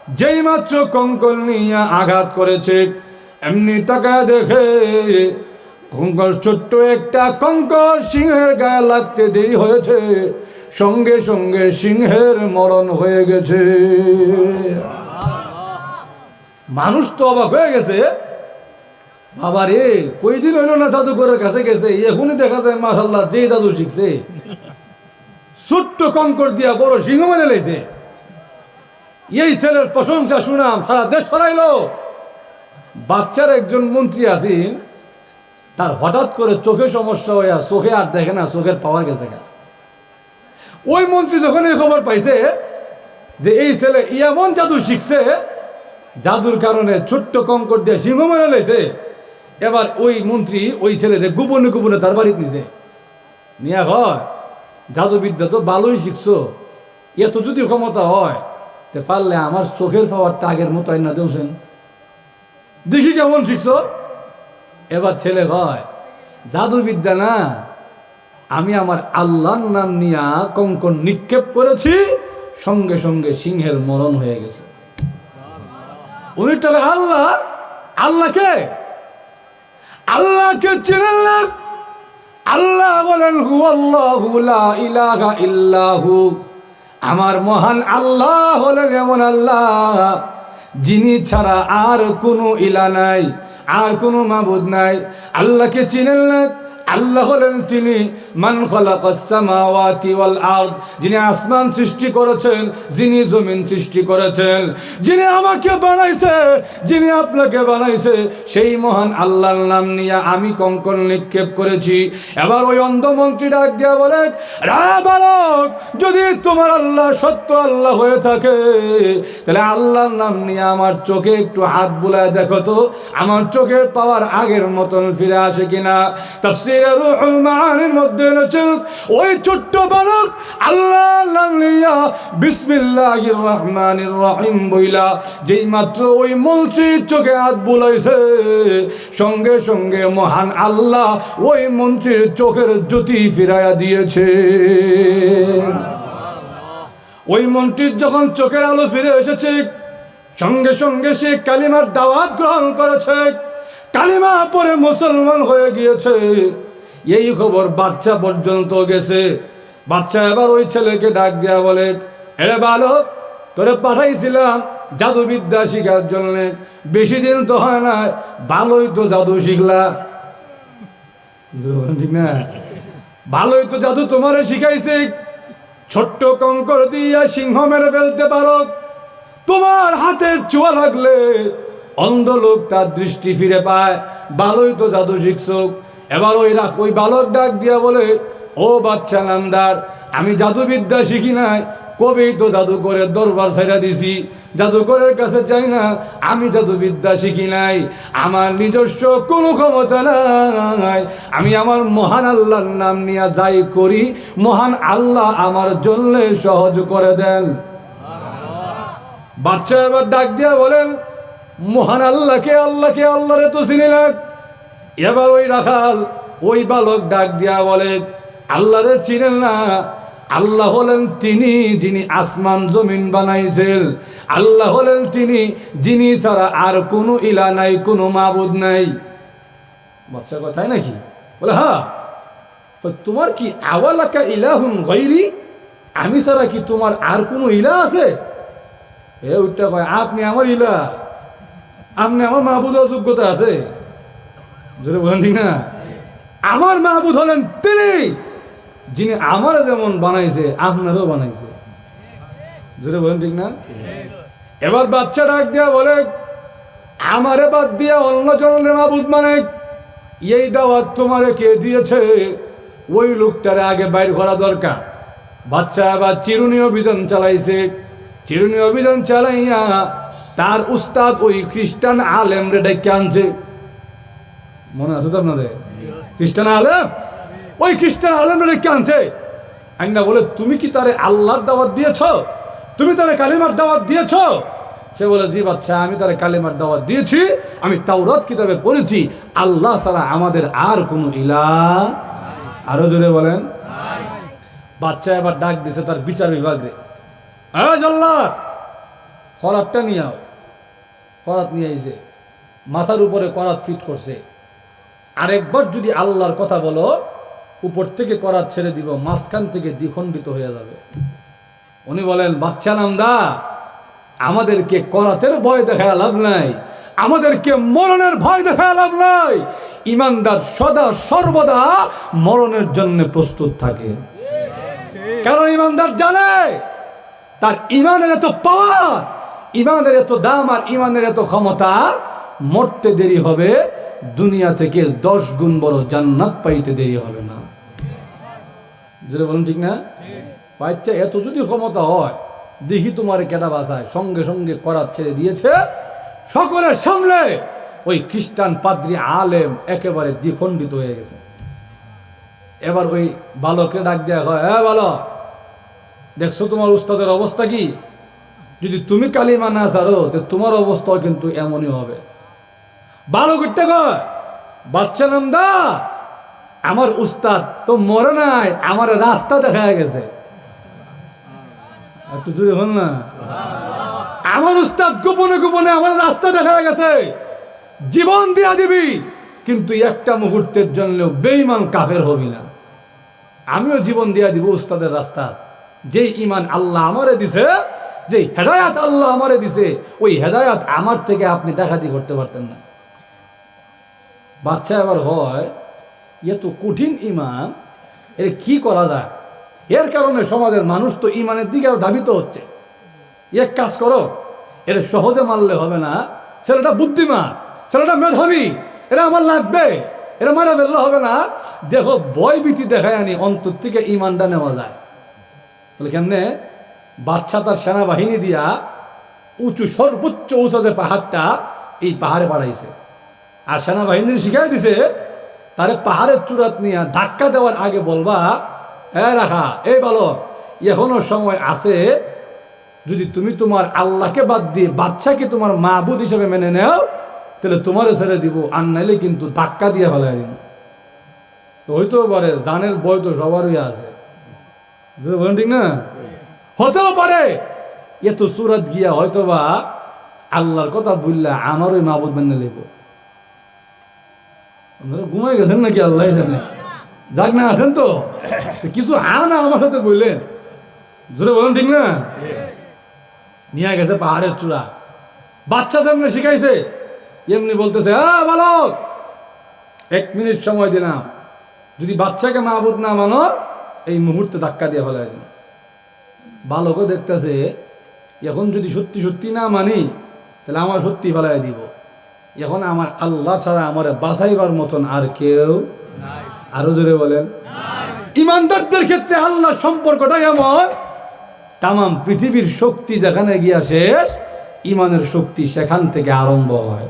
যেই মাত্র কঙ্কর নিয়ে আঘাত করেছে, এমনি তাকায় দেখে কঙ্কর, ছোট্ট একটা কঙ্কর সিংহের গায়ে লাগতে দেরি হয়েছে, সঙ্গে সঙ্গে সিংহের মরণ হয়ে গেছে। মানুষ তো অবাক হয়ে গেছে, বাবা রে কয়দিন হইল না জাদুঘরের কাছে গেছে, এখনই দেখা যায় মাশাআল্লাহ যে জাদু শিখছে, ছোট্ট কঙ্কর দিয়া বড় সিংহ মেনে লেছে। এই ছেলের প্রশংসা শুনাম সারা দেশ ছড়াইলো। বাচ্চার একজন মন্ত্রী আছেন, তার হঠাৎ করে চোখে সমস্যা হইয়া চোখে আর দেখে না, চোখের পাওয়ার গেছে। ওই মন্ত্রী যখন এই খবর পাইছে যে এই ছেলে এমন জাদু শিখছে, জাদুর কারণে ছোট্ট কঙ্কর দিয়ে সিংহ মেরে লেছে, এবার ওই মন্ত্রী ওই ছেলেরে গোপনে গোপনে তার বাড়িতে নিছে নিয়ে, হয় জাদুবিদ্যা তো ভালোই শিখছো, এত যদি ক্ষমতা হয় তে পারলে আমার চোখের পাওয়ারটা আগের মতো আইনা দেওছেন, দেখি কেমন শিখছো। এবার ছেলে হয় জাদুবিদ্যা না, আমি আমার আল্লাহর নাম নিয়া কঙ্কর নিক্ষেপ করেছি, সঙ্গে সঙ্গে সিংহের মরণ হয়ে গেছে। উনি তো আল্লাহ, আল্লাহকে আল্লাহকে চিনেন না। আল্লাহ বলেন হুয়াল্লাহু লা ইলাহা ইল্লাহু, আমার মহান আল্লাহ হলেন এমন আল্লাহ যিনি ছাড়া আর কোনো ইলা নাই, আর কোনো মাবুদ নাই। আল্লাহকে চিনেন না? আল্লাহ হলেন তিনি মান খালাকাস সামাওয়াতি ওয়াল আরদ, যিনি আসমান সৃষ্টি করেছেন, যিনি জমিন সৃষ্টি করেছেন, যিনি আমাকে বানাইছে, যিনি আপনাকে বানাইছে, সেই মহান আল্লাহর নাম নিয়ে আমি কঙ্কর নিক্ষেপ করেছি। এবার ওই অন্ধ মন্ত্রী ডাক দিয়া বলে, রা বালক, যদি তোমার আল্লাহ সত্য আল্লাহ হয়ে থাকে তাহলে আল্লাহর নাম নিয়ে আমার চোখে একটু হাত বুলায় দেখো তো, আমার চোখের পাওয়ার আগের মতন ফিরে আসে কিনা। তাফসীর রুহুল মাআনির মধ্যে আছে, ওই ছোট্ট বালক আল্লাহর নাম নিয়া বিসমিল্লাহির রহমানির রহিম বইলা যেই মাত্র ওই মন্ত্রীর চোখে হাত বুলাইছে, সঙ্গে সঙ্গে মহান আল্লাহ ওই মন্ত্রীর চোখের জ্যোতি ফিরাইয়া দিয়েছে। ওই মন্ত্রীর যখন চোখের আলো ফিরে এসেছে, সঙ্গে সঙ্গে সে কালিমার দাওয়াত গ্রহণ করেছে, কালিমা পরে মুসলমান হয়ে গিয়েছে। এই খবর বাচ্চা পর্যন্ত গেছে। বাচ্চা এবার ওই ছেলেকে ডাক দেয়া বলে, এরে বালক, তোরে পাঠাইছিলাম জাদুবিদ্যা শিখার জন্য, বেশি দিন তো হয় না, ভালোই তো জাদু শিখলা, ঠিক না? ভালোই তো জাদু তোমারে শিখাইছে, ছোট্ট কঙ্কর দিয়া সিংহ মেরে ফেলতে পারো, তোমার হাতের ছোঁয়া লাগলে অন্ধ লোক তার দৃষ্টি ফিরে পায়, ভালোই তো জাদু শিখছো। এবার ওই বালক ডাক দিয়া বলে, ও বাচ্চা নামদার, আমি জাদুবিদ্যা শিখি নাই, কবেই তো জাদুকরের দরবার ছেড়ে দিছি, জাদুকরের কাছে চাই না, আমি জাদুবিদ্যা শিখি নাই, আমার নিজস্ব কোনো ক্ষমতা নাই, আমি আমার মহান আল্লাহর নাম নিয়ে যাই করি, মহান আল্লাহ আমার জন্য সহজ করে দেন। বাচ্চা এবার ডাক দিয়া বলেন, মহান আল্লাহকে, আল্লাহকে, আল্লাহরে তো চিনি না। এবার ওই রাখাল ওই বালক ডাক দিয়া বলে, আল্লাহরে চিনেন না? আল্লাহ হলেন তিনি যিনি আসমান জমিন বানাইছেন, আল্লাহ হলেন তিনি যিনি ছাড়া আর কোনো ইলা নাই, কোনো মাবুদ নাই। বাচ্চা কথাই নাকি? বলে হ্যাঁ। তোমার কি আওয়ালাকা ইলাহুন গায়রি, আমি ছাড়া কি তোমার আর কোনো ইলা আছে? এ উঠটা কয়, আপনি আমার ইলা, আপনি আমার মাবুদ যোগ্যতা আছে? জোরে বলেন ঠিক না? আমার মাবুদ হলেন তিনি যিনি আমার যেমন বানাইছে আপনারও বানাইছে। জোরে বলেন ঠিক না? এবার বাচ্চা ডাক দিয়া বলে, আমারে বাদ দিয়া অন্য জনের মাবুদ মানে, এই দাওয়াত তোমারে কে দিয়েছে? ওই লোকটারে আগে বাইর করা দরকার। বাচ্চা আবার চিরুনি অভিযান চালাইছে। চিরুনি অভিযান চালাইয়া তার উস্তাদ ওই খ্রিস্টান আলেম রে ডেকে আনছে। মনে আছে তো আপনাদের? খ্রিস্টান আলেম, ওই খ্রিস্টান আলেম রে ডেকে আনছে। আইনা বলে, তুমি কি তারে আল্লাহর দাওয়াত দিয়েছ? তুমি তারে কালিমার দাওয়াত দিয়েছ? সে বলে, জি বাচ্চা, আমি তারে কালিমার দাওয়াত দিয়েছি, আমি তাওরাত কিতাবে পড়েছি আল্লাহ ছাড়া আমাদের আর কোনো ইলাহ। আরো জোরে বলেন। বাচ্চা এবার ডাক দিছে তার বিচার বিভাগে, জল্লাদ, করাতটা নিয়ে আও, করাত নিয়ে আইছে, মাথার উপরে করাত ফিট করছে। আরেকবার যদি আল্লাহর কথা বলো, উপর থেকে করাত ছেড়ে দিব, মাঝখান থেকে দ্বিখণ্ডিত হয়ে যাবে। উনি বলেন, বাচ্চা নামদা, আমাদেরকে করাতের ভয় দেখায় লাভ নাই, আমাদেরকে মরণের ভয় দেখায় লাভ নাই। ইমানদার সদা সর্বদা মরণের জন্য প্রস্তুত থাকে, কারণ ইমানদার জানে তার ইমানের এত পাওয়ার, ইমানের এত দাম আর ইমানের এত ক্ষমতা, মরতে দেরি হবে, দুনিয়া থেকে 10 গুণ বড় জান্নাত পাইতে দেরি হবে না। যেটা বলেন ঠিক না? বাচ্চা এত যদি ক্ষমতা হয়, দেখি তোমার কেটা বাসায়, সঙ্গে সঙ্গে করাত ছেড়ে দিয়েছে, সকলের সামনে ওই খ্রিস্টান পাদ্রী আলেম একেবারে দ্বিখণ্ডিত হয়ে গেছে। এবার ওই বালককে ডাক দেওয়া হয়, হ্যাঁ বালক, দেখছো তোমার উস্তাদের অবস্থা কি? যদি তুমি কালিমা না ছাড়ো তো তোমার অবস্থাও কিন্তু এমনই হবে। বালক উঠতে কয়, বাচ্চা নামদা, আমার উস্তাদ তো মরে নাই, আমার রাস্তা দেখা গেছে। একটু জোরে বল না। আমার উস্তাদ গোপনে গোপনে আমার রাস্তা দেখা গেছে, জীবন দিয়া দিবি, কিন্তু একটা মুহূর্তের জন্য বেঈমান কাফের হবি না। আমিও জীবন দিয়া দিব উস্তাদের রাস্তা। যেই ইমান আল্লাহ আমারে দিছে, যেই হেদায়াত আল্লাহ আমারে দিছে, ওই হেদায়াত আমার থেকে আপনি ডাকাতি করতে পারতেন না। বাচ্চা এবার হয়, এত কঠিন ইমান, এর কি করা যায়? এর কারণে সমাজের মানুষ তো ইমানের দিকে আরো ধাবিত হচ্ছে। এক কাজ করো, এর সহজে মারলে হবে না, ছেলেটা বুদ্ধিমান, ছেলেটা মেধাবী, এরা আমার লাগবে, এরা মারা ফেললে হবে না। দেখো ভয় ভীতি দেখায় আনি, অন্তর থেকে ইমানটা নেওয়া যায়। বলে কেমনে? বাচ্চা তার সেনাবাহিনী দিয়া উঁচু, সর্বোচ্চ উঁচু যে পাহাড়টা, এই পাহাড়ে বাড়াইছে, আর সেনাবাহিনী শিখাই দিছে তারে পাহাড়ের চূড়াত নিয়ে ধাক্কা দেওয়ার আগে বলবা, রাখা, এই বালক, এখনো সময় আছে, যদি তুমি তোমার আল্লাহকে বাদ দিয়ে বাচ্চাকে তোমার মাহবুদ হিসেবে মেনে নেও, তাহলে তোমারও ছেড়ে দিব, আর নাইলে কিন্তু ধাক্কা দিয়ে ফেলাই দিব। হইতেও পারে, জানের বই তো সবারই আছে, বলেন ঠিক না? হতেও পারে এত সুরাত গিয়া হয়তো বা আল্লাহর কথা বললে আমার ওই মাহবুদ মেনে নেব। ঘুমাই গেছেন নাকি? আল্লাহ জানে, যাক না আছেন তো কিছু না আমার সাথে বললেন, জোরে বলেন ঠিক না? নিয়ে গেছে পাহাড়ের চূড়া, বাচ্চা যেমনি শিখাইছে এমনি বলতেছে, বালক, 1 মিনিট সময় দিলাম, যদি বাচ্চাকে মাহবুদ না মানো, এই মুহূর্তে ধাক্কা দিয়ে ফেলাই দিন। বালকও দেখতেছে, এখন যদি সত্যি সত্যি না মানি, তাহলে আমার সত্যি ফেলাই দিব। এখন আমার আল্লাহ ছাড়া আমার বাঁচাইবার মতন আর কেউ নাই। আরো জোরে বলেন। ইমানদারদের ক্ষেত্রে আল্লাহ সম্পর্কটা এমন, তাম পৃথিবীর শক্তি যেখানে গিয়া শেষ, ইমানের শক্তি সেখান থেকে আরম্ভ হয়।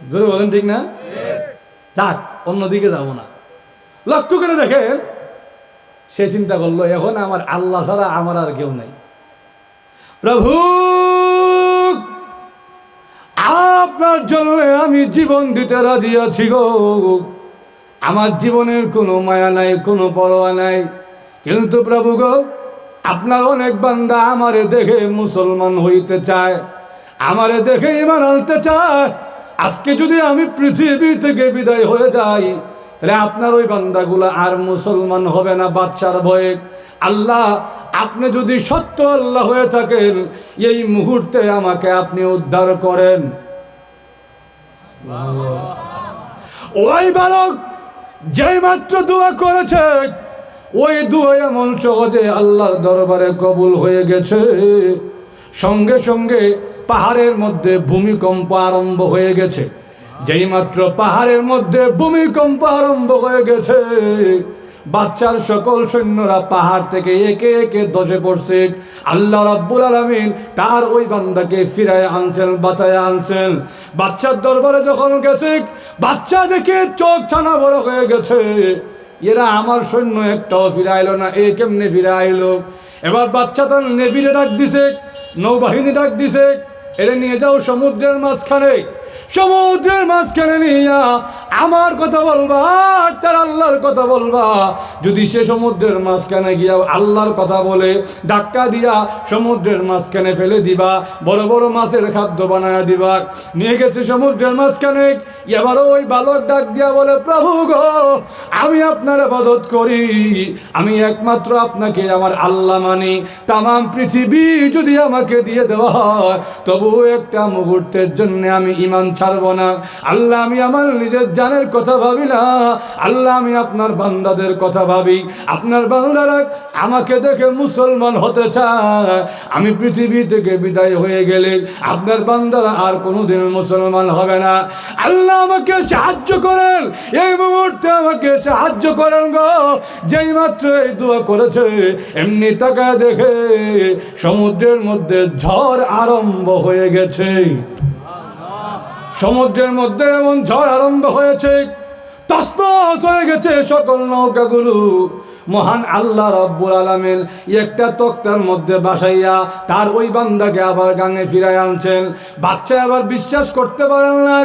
জোরে বলেন ঠিক না? যাক, অন্যদিকে যাব না। লক্ষ্য করে দেখেন, সে চিন্তা করলো, এখন আমার আল্লাহ ছাড়া আমার আর কেউ নাই। প্রভু, আপনার জন্য আমি জীবন দিতে রাজি আছি গো। আমার জীবনের কোনো মায়া নাই, কোনো পরোয়া নাই, কিন্তু প্রভু গো, আপনার অনেক বান্দা আমারে দেখে মুসলমান হইতে চায়, আমারে দেখে ঈমান আনতে চায়। আজকে যদি আমি পৃথিবী থেকে বিদায় হয়ে যাই, তাহলে আপনার ওই বান্দাগুলো আর মুসলমান হবে না বাদশার ভয়ে। আল্লাহ, আপনি যদি সত্য আল্লাহ হয়ে থাকেন, এই মুহূর্তে আমাকে আপনি উদ্ধার করেন। ওই বালক যেই মাত্র দোয়া করেছে, ওই দোয়া এমন সহজে আল্লাহর দরবারে কবুল হয়ে গেছে। সঙ্গে সঙ্গে পাহাড়ের মধ্যে ভূমিকম্প আরম্ভ হয়ে গেছে। যেই মাত্র পাহাড়ের মধ্যে ভূমিকম্প আরম্ভ হয়ে গেছে, বাচ্চার সকল সৈন্যরা পাহাড় থেকে একে একে ধসে পড়ছে। আল্লাহ রাব্বুল আলামিন তার ওই বান্দাকে ফিরায় আনছেন, বাঁচায় আনছেন। বাচ্চার দরবারে যখন গেছে, বাচ্চা দেখে চোখ ছানা বড় হয়ে গেছে, এরা আমার সৈন্য একটাও ফিরাইলো না, এ কেমনে ফিরে আইলো? এবার বাচ্চা তার নেভিরে ডাক দিছে, নৌবাহিনী ডাক দিছে, এরা নিয়ে যাও সমুদ্রের মাঝখানে। সমুদ্রের মাঝখানে নিয়ে আমার কথা বলবা আর তার আল্লাহর কথা বলবা। যদি সে সমুদ্রের মাঝখানে গিয়া আল্লাহর কথা বলে ধাক্কা দিয়া সমুদ্রের মাঝখানে ফেলে দিবা, বড় বড় মাছের খাদ্য বানায় দিবা। নিয়ে গেছে সমুদ্রের মাঝখানে, এবারও ওই বালক ডাক দিয়া বলে, প্রভু গো, আমি আপনার ইবাদত করি, আমি একমাত্র আপনাকে আমার আল্লাহ মানি। তামাম পৃথিবী যদি আমাকে দিয়ে দেওয়া হয় তবু একটা মুহূর্তের জন্য আমি ঈমান ছাড়ব না। আল্লাহ, আমি আমার নিজের জানের কথা ভাবি না, আল্লাহ আমি আপনার বান্দাদের কথা ভাবি। আপনার বান্দারা আমাকে দেখে মুসলমান হতে চায়, আমি পৃথিবী থেকে বিদায় হয়ে গেলে আপনার বান্দারা আর কোনোদিন মুসলমান হবে না। আল্লাহ আমাকে সাহায্য করেন, এই মুহূর্তে আমাকে সাহায্য করেন গো। যেই মাত্র এই দোয়া করেছে এমনি তাকায় দেখে সমুদ্রের মধ্যে ঝড় আরম্ভ হয়ে গেছে। সমুদ্রের মধ্যে এমন ঝড় আরম্ভ হয়েছে, তছনছ হয়ে গেছে সকল নৌকাগুলো। মহান আল্লাহ রব্বুল আলামিন একটা তক্তার মধ্যে বাসাইয়া তার ওই বান্দাকে আবার গাঙে ফিরাই আনছেন। বাচ্চা আবার বিশ্বাস করতে পারেন না,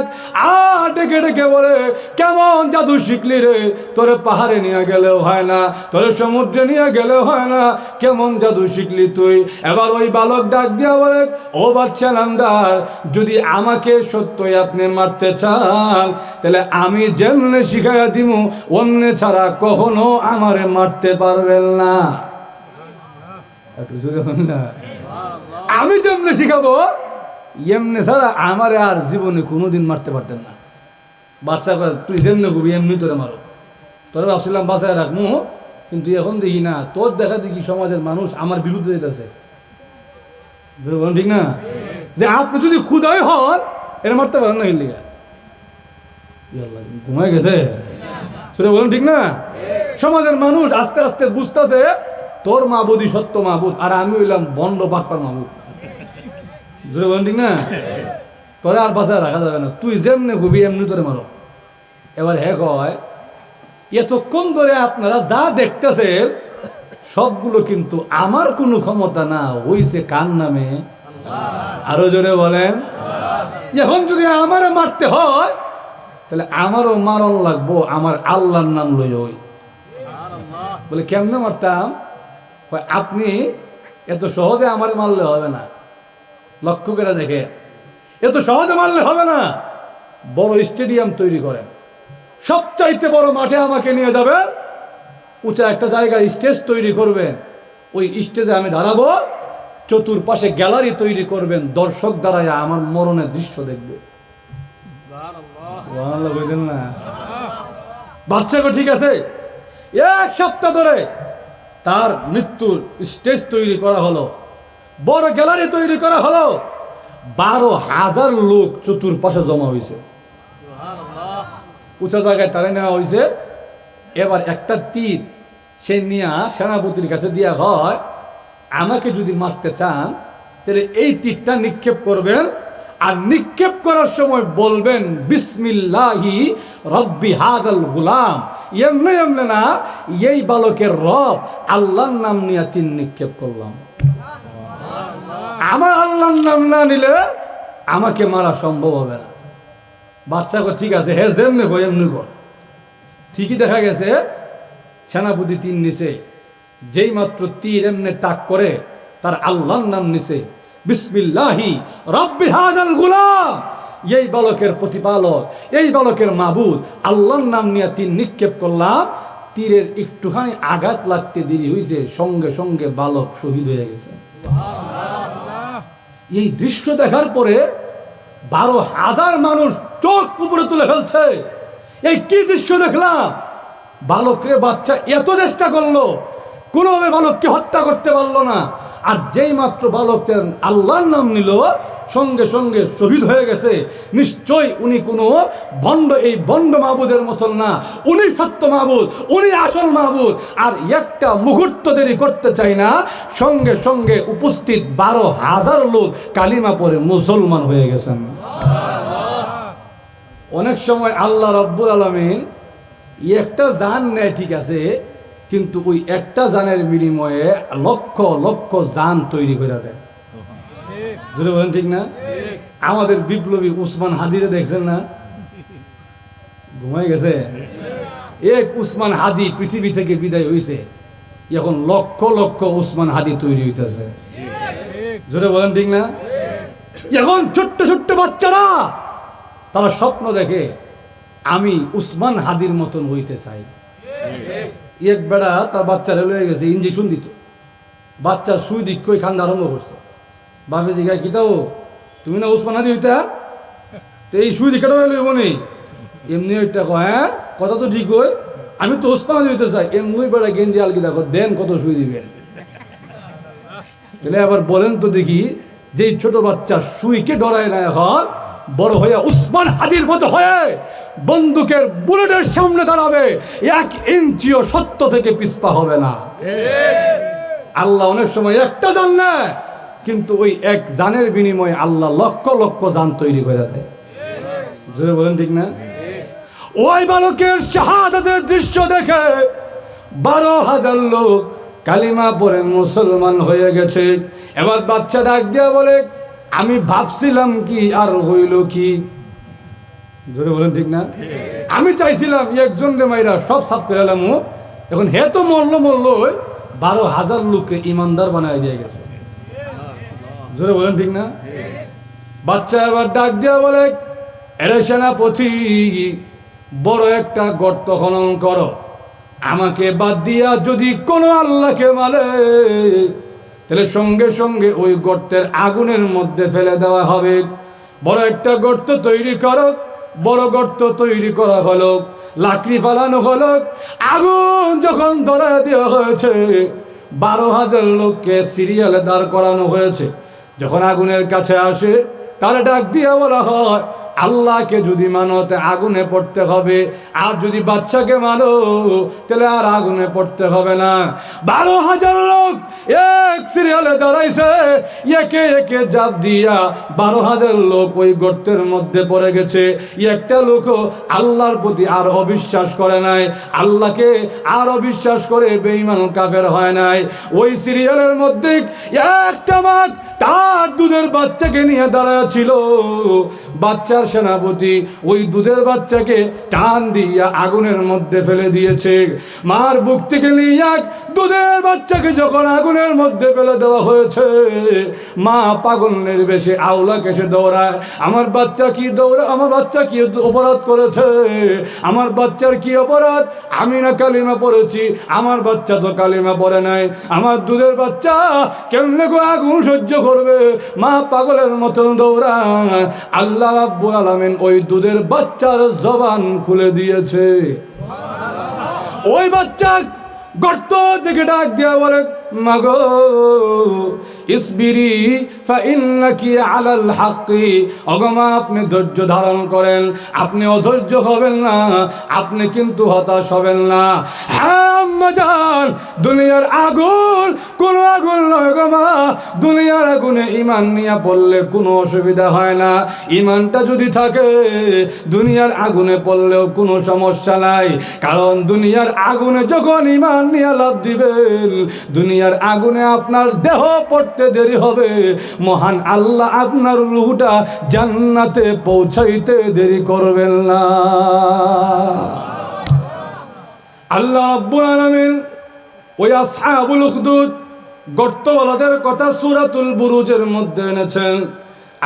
আর ডেকে ডেকে বলে, কেমন জাদু শিখলি রে? তোরে পাহাড়ে নিয়ে গেলেও হয় না, তোরে সমুদ্রে নিয়ে গেলেও হয় না, কেমন জাদু শিখলি তুই? এবার ওই বালক ডাক দিয়া বলে, ও বাচ্চা নামদার, যদি আমাকে সত্যই আপনি মারতে চান তাহলে আমি যেমনে শিখাইয়া দিব অন্যে ছাড়া কখনো আমারে মারতে পারবেন না। আমি যেমনে শিখাবো এমনি ছাড়া আমারে আর জীবনে কোনোদিন মারতে পারতেন না। বাচ্চা তুই যেমনি কবি এমনি তোরে মারো, তোরা ভাবছিলাম বাঁচায় রাখবো, কিন্তু এখন দেখি না, তোর দেখা দেখি সমাজের মানুষ আমার বিরুদ্ধে যেতেছে। ঠিক না? যে আপনি যদি ক্ষুধাই হন এটা মারতে পারেন না, হিল্লিগা ঘুমায় গেছে সেটা বলেন, ঠিক না? সমাজের মানুষ আস্তে আস্তে বুঝতেছে তোর মাবুদই সত্য মাবুদ, আর আমি হইলাম বন্ড বাটপার মাবুদ। বলেন, ঠিক না? তোরে আর বাসায় রাখা যাবে না, তুই যেমনি ঘুবি এমনি তোরে মারো। এবার হ্যাঁ কয়, এতক্ষণ ধরে আপনারা যা দেখতেছেন সবগুলো কিন্তু আমার কোনো ক্ষমতা না, হইছে কার নামে? আরো জোরে বলেন। এখন যদি আমারে মারতে হয় তাহলে আমারও মারণ লাগবো আমার আল্লাহর নাম লই। ওই বলে কেমনে মারতাম? আপনি এত সহজে আমারে মারলে হবে না, লক্ষ্য করে দেখে, এত সহজে মারলে হবে না। বড় স্টেডিয়াম তৈরি করেন, সবচাইতে বড় মাঠে আমাকে নিয়ে যাবেন, উঁচা একটা জায়গায় স্টেজ তৈরি করবেন, ওই স্টেজে আমি দাঁড়াবো, চতুর্পাশে গ্যালারি তৈরি করবেন, দর্শক দাঁড়ায় আমার মরণের দৃশ্য দেখবে। না বাচ্চাকে ঠিক আছে, এক সপ্তাহ ধরে তার মৃত্যুর স্টেজ তৈরি করা হলো, বড় গ্যালারি তৈরি করা হলো, 12,000 লোক চতুর্পাশে জমা হয়েছে, উঁচা জায়গায় তারে নেওয়া হয়েছে। এবার একটা তীর সে নিয়ে সেনাপতির কাছে দেওয়া হয়, আমাকে যদি মারতে চান তাহলে এই তীরটা নিক্ষেপ করবেন, আর নিক্ষেপ করার সময় বলবেন বিসমিল্লাহি রব্বি হাদাল গুলাম। এমনি এমনি না, এই বালকের রব আল্লাহর নাম নিয়ে তীর নিক্ষেপ করলাম। আমার আল্লাহর নাম না নিলে আমাকে মারা সম্ভব হবে না। বাচ্চাকে ঠিক আছে, হ্যাঁ যেমনি কর এমনি কর। ঠিকই দেখা গেছে সেনাপতি তীর নিছে, যেই মাত্র তীর এমনি তাক করে তার আল্লাহর নাম নিছে, বিসমিল্লাহি রব্বি হাদাল গুলাম। এই বালকের প্রতিপালক, এই বালকের মাবুদ আল্লাহর নাম নিয়ে তীর নিক্ষেপ করলাম। তীরের একটুখানি আঘাত লাগতে দেরি হয়েছে, সঙ্গে সঙ্গে বালক শহীদ হয়ে গেছে। এই দৃশ্য দেখার পরে 12,000 মানুষ চোখ উপরে তুলে ফেলছে। এই কি দৃশ্য দেখলাম! বালকরে বাচ্চা এত চেষ্টা করলো, কোনোভাবে বালককে হত্যা করতে পারলো না। আর যেই মাত্র বালকের আল্লাহর নাম নিল, সঙ্গে সঙ্গে শহীদ হয়ে গেছে। নিশ্চয় উনি কোনো ভণ্ড, এই ভণ্ড মাবুদের মতন না, উনি সত্য মাবুদ, উনি আসল মাবুদ। আর একটা মুহূর্ত দেরি করতে চাই না, সঙ্গে সঙ্গে উপস্থিত 12,000 লোক কালিমা পড়ে মুসলমান হয়ে গেছেন। অনেক সময় আল্লাহ রব্বুল আলামিন একটা জান নেয়, ঠিক আছে, কিন্তু ওই একটা জানের বিনিময়ে লক্ষ লক্ষ জান তৈরি করে দেয়। বলেন ঠিক না? আমাদের বিপ্লবী উসমান হাদিরে দেখছেন না? ঘুমাই গেছে। এক উসমান হাদি পৃথিবী থেকে বিদায় হয়েছে, এখন লক্ষ লক্ষ উসমান হাদি তৈরি হইতেছে। জোরে বলেন ঠিক না? এখন ছোট্ট ছোট্ট বাচ্চারা তারা স্বপ্ন দেখে আমি উসমান হাদির মতন হইতে চাই। এক বেড়া তার বাচ্চারা লয়ে গেছে ইঞ্জেকশন দিত, বাচ্চা সুই দিক কই খান্দা আরম্ভ করছে। বাপে জিগায় কিটাও তুমি না উসমান হাদি হইতা, তো এই সুই দিক কেটে লইব নি? এমনি ওইটা কয়, হ্যাঁ কথা তো ঠিক হয়, আমি তো উসমান হাদি হইতে চাই। এমনি বেড়া গেঞ্জি আলকি দেখো দেন কত সুই দিবেন। তাহলে আবার বলেন তো দেখি, যেই ছোট বাচ্চা সুইকে ডরায় না, এখন বড় হয়ে উসমান হাদির মতো হয়ে বন্দুকের বুলেটের সামনে দাঁড়াবে, 1 ইঞ্চিও সত্য থেকে পিছপা হবে না। আল্লাহ অনেক সময় একটা জান না, কিন্তু ওই এক জানের বিনিময়ে আল্লাহ লক্ষ লক্ষ জান তৈরি করে দেয়। জোরে বলেন ঠিক না? ওই বালকের শাহাদাতের দৃশ্য দেখে 12,000 লোক কালিমা পড়ে মুসলমান হয়ে গেছে। এবার বাচ্চা ডাক দিয়া বলে, আমি ভাবছিলাম কি আর হইল কি? জোরে বলেন ঠিক না? আমি চাইছিলাম একজন রে মাইরা সব সাফ করে এলাম, এখন হে তো মরলো 12,000 লোককে ইমানদার বানায় দিয়ে গেছে। জোরে বলেন ঠিক না? বাচ্চা এবার ডাক দিয়া বলে, এরে সেনাপতি, বড় একটা গর্ত খনন করো, আমাকে বাদ দিয়া যদি কোনো আল্লাহকে মানে তাহলে সঙ্গে সঙ্গে ওই গর্তের আগুনের মধ্যে ফেলে দেওয়া হবে। বড় একটা গর্ত তৈরি করো। বড় গর্ত তৈরি করা হলো, লাকড়ি ফালানো হলো, আগুন যখন ধরা দেওয়া হয়েছে 12,000 লোককে সিরিয়ালে দাঁড় করানো হয়েছে। যখন আগুনের কাছে আসে তারা ডাক দিয়ে বলা হয়, আল্লাহকে যদি মানো তে আগুনে পড়তে হবে, আর যদি বাচ্চাকে মানো তাহলে আর আগুনে পড়তে হবে না। 12,000 লোক এক সিরিয়ালে দাঁড়াইছে, একে একে জাপ দিয়া 12,000 লোক ওই গর্তের মধ্যে পড়ে গেছে। একটা লোকও আল্লাহর প্রতি আর অবিশ্বাস করে নাই, আল্লাহকে আর অবিশ্বাস করে বেঈমান কাফের হয় নাই। ওই সিরিয়ালের মধ্যে একটা মা তার দুধের বাচ্চাকে নিয়ে দাঁড়ায় ছিল। বাচ্চার সেনাপতি ওই দুধের বাচ্চাকে টান দিয়া আগুনের মধ্যে ফেলে দিয়েছে। মার বুক থেকে নিয়ে দুধের বাচ্চাকে যখন আগুনের মধ্যে ফেলে দেওয়া হয়েছে, মা পাগলের বেশে আওলা কেসে দৌড়ায়, আমার বাচ্চা কি আমার বাচ্চা কি অপরাধ করেছে, আমার বাচ্চার কি অপরাধ? আমি না কালিমা পড়েছি, আমার বাচ্চা তো কালিমা পড়ে নাই, আমার দুধের বাচ্চা কেমনে গো আগুন সহ্য করবে? মা পাগলের মতন দৌড়ায়। আল্লাহ রাব্বুল আলামিন ওই দুধের বাচ্চার জবান খুলে দিয়েছে। ওই বাচ্চা গর্ত থেকে ডাক দিয়া বলে, মাগো ইসবিরি ফাইন্নাকি আলাল হাক্কি, অগমা আপনি ধৈর্য ধারণ করেন, আপনি অধৈর্য হবেন না, আপনি কিন্তু হতাশ হবেন না। হ্যাঁ আম্মা জান, দুনিয়ার আগুন কোনো আগুন নয় গো মা, দুনিয়ার আগুনে ঈমান নিয়ে পড়লে কোনো অসুবিধা হয় না। ঈমানটা যদি থাকে দুনিয়ার আগুনে পড়লেও কোনো সমস্যা নাই, কারণ দুনিয়ার আগুনে যখন ঈমান নিয়ে লাভ দিবেন, দুনিয়ার আগুনে আপনার দেহ পড়তে দেরি হবে, মহান আল্লাহ আপনার রূহটা জান্নাতে পৌঁছাইতে দেরি করবেন না। আল্লাহ রাব্বুল আলামিন ওই আসহাবুল উখদুদ গর্তওয়ালাদের কথা সূরাতুল বুরুজের মধ্যে এনেছেন।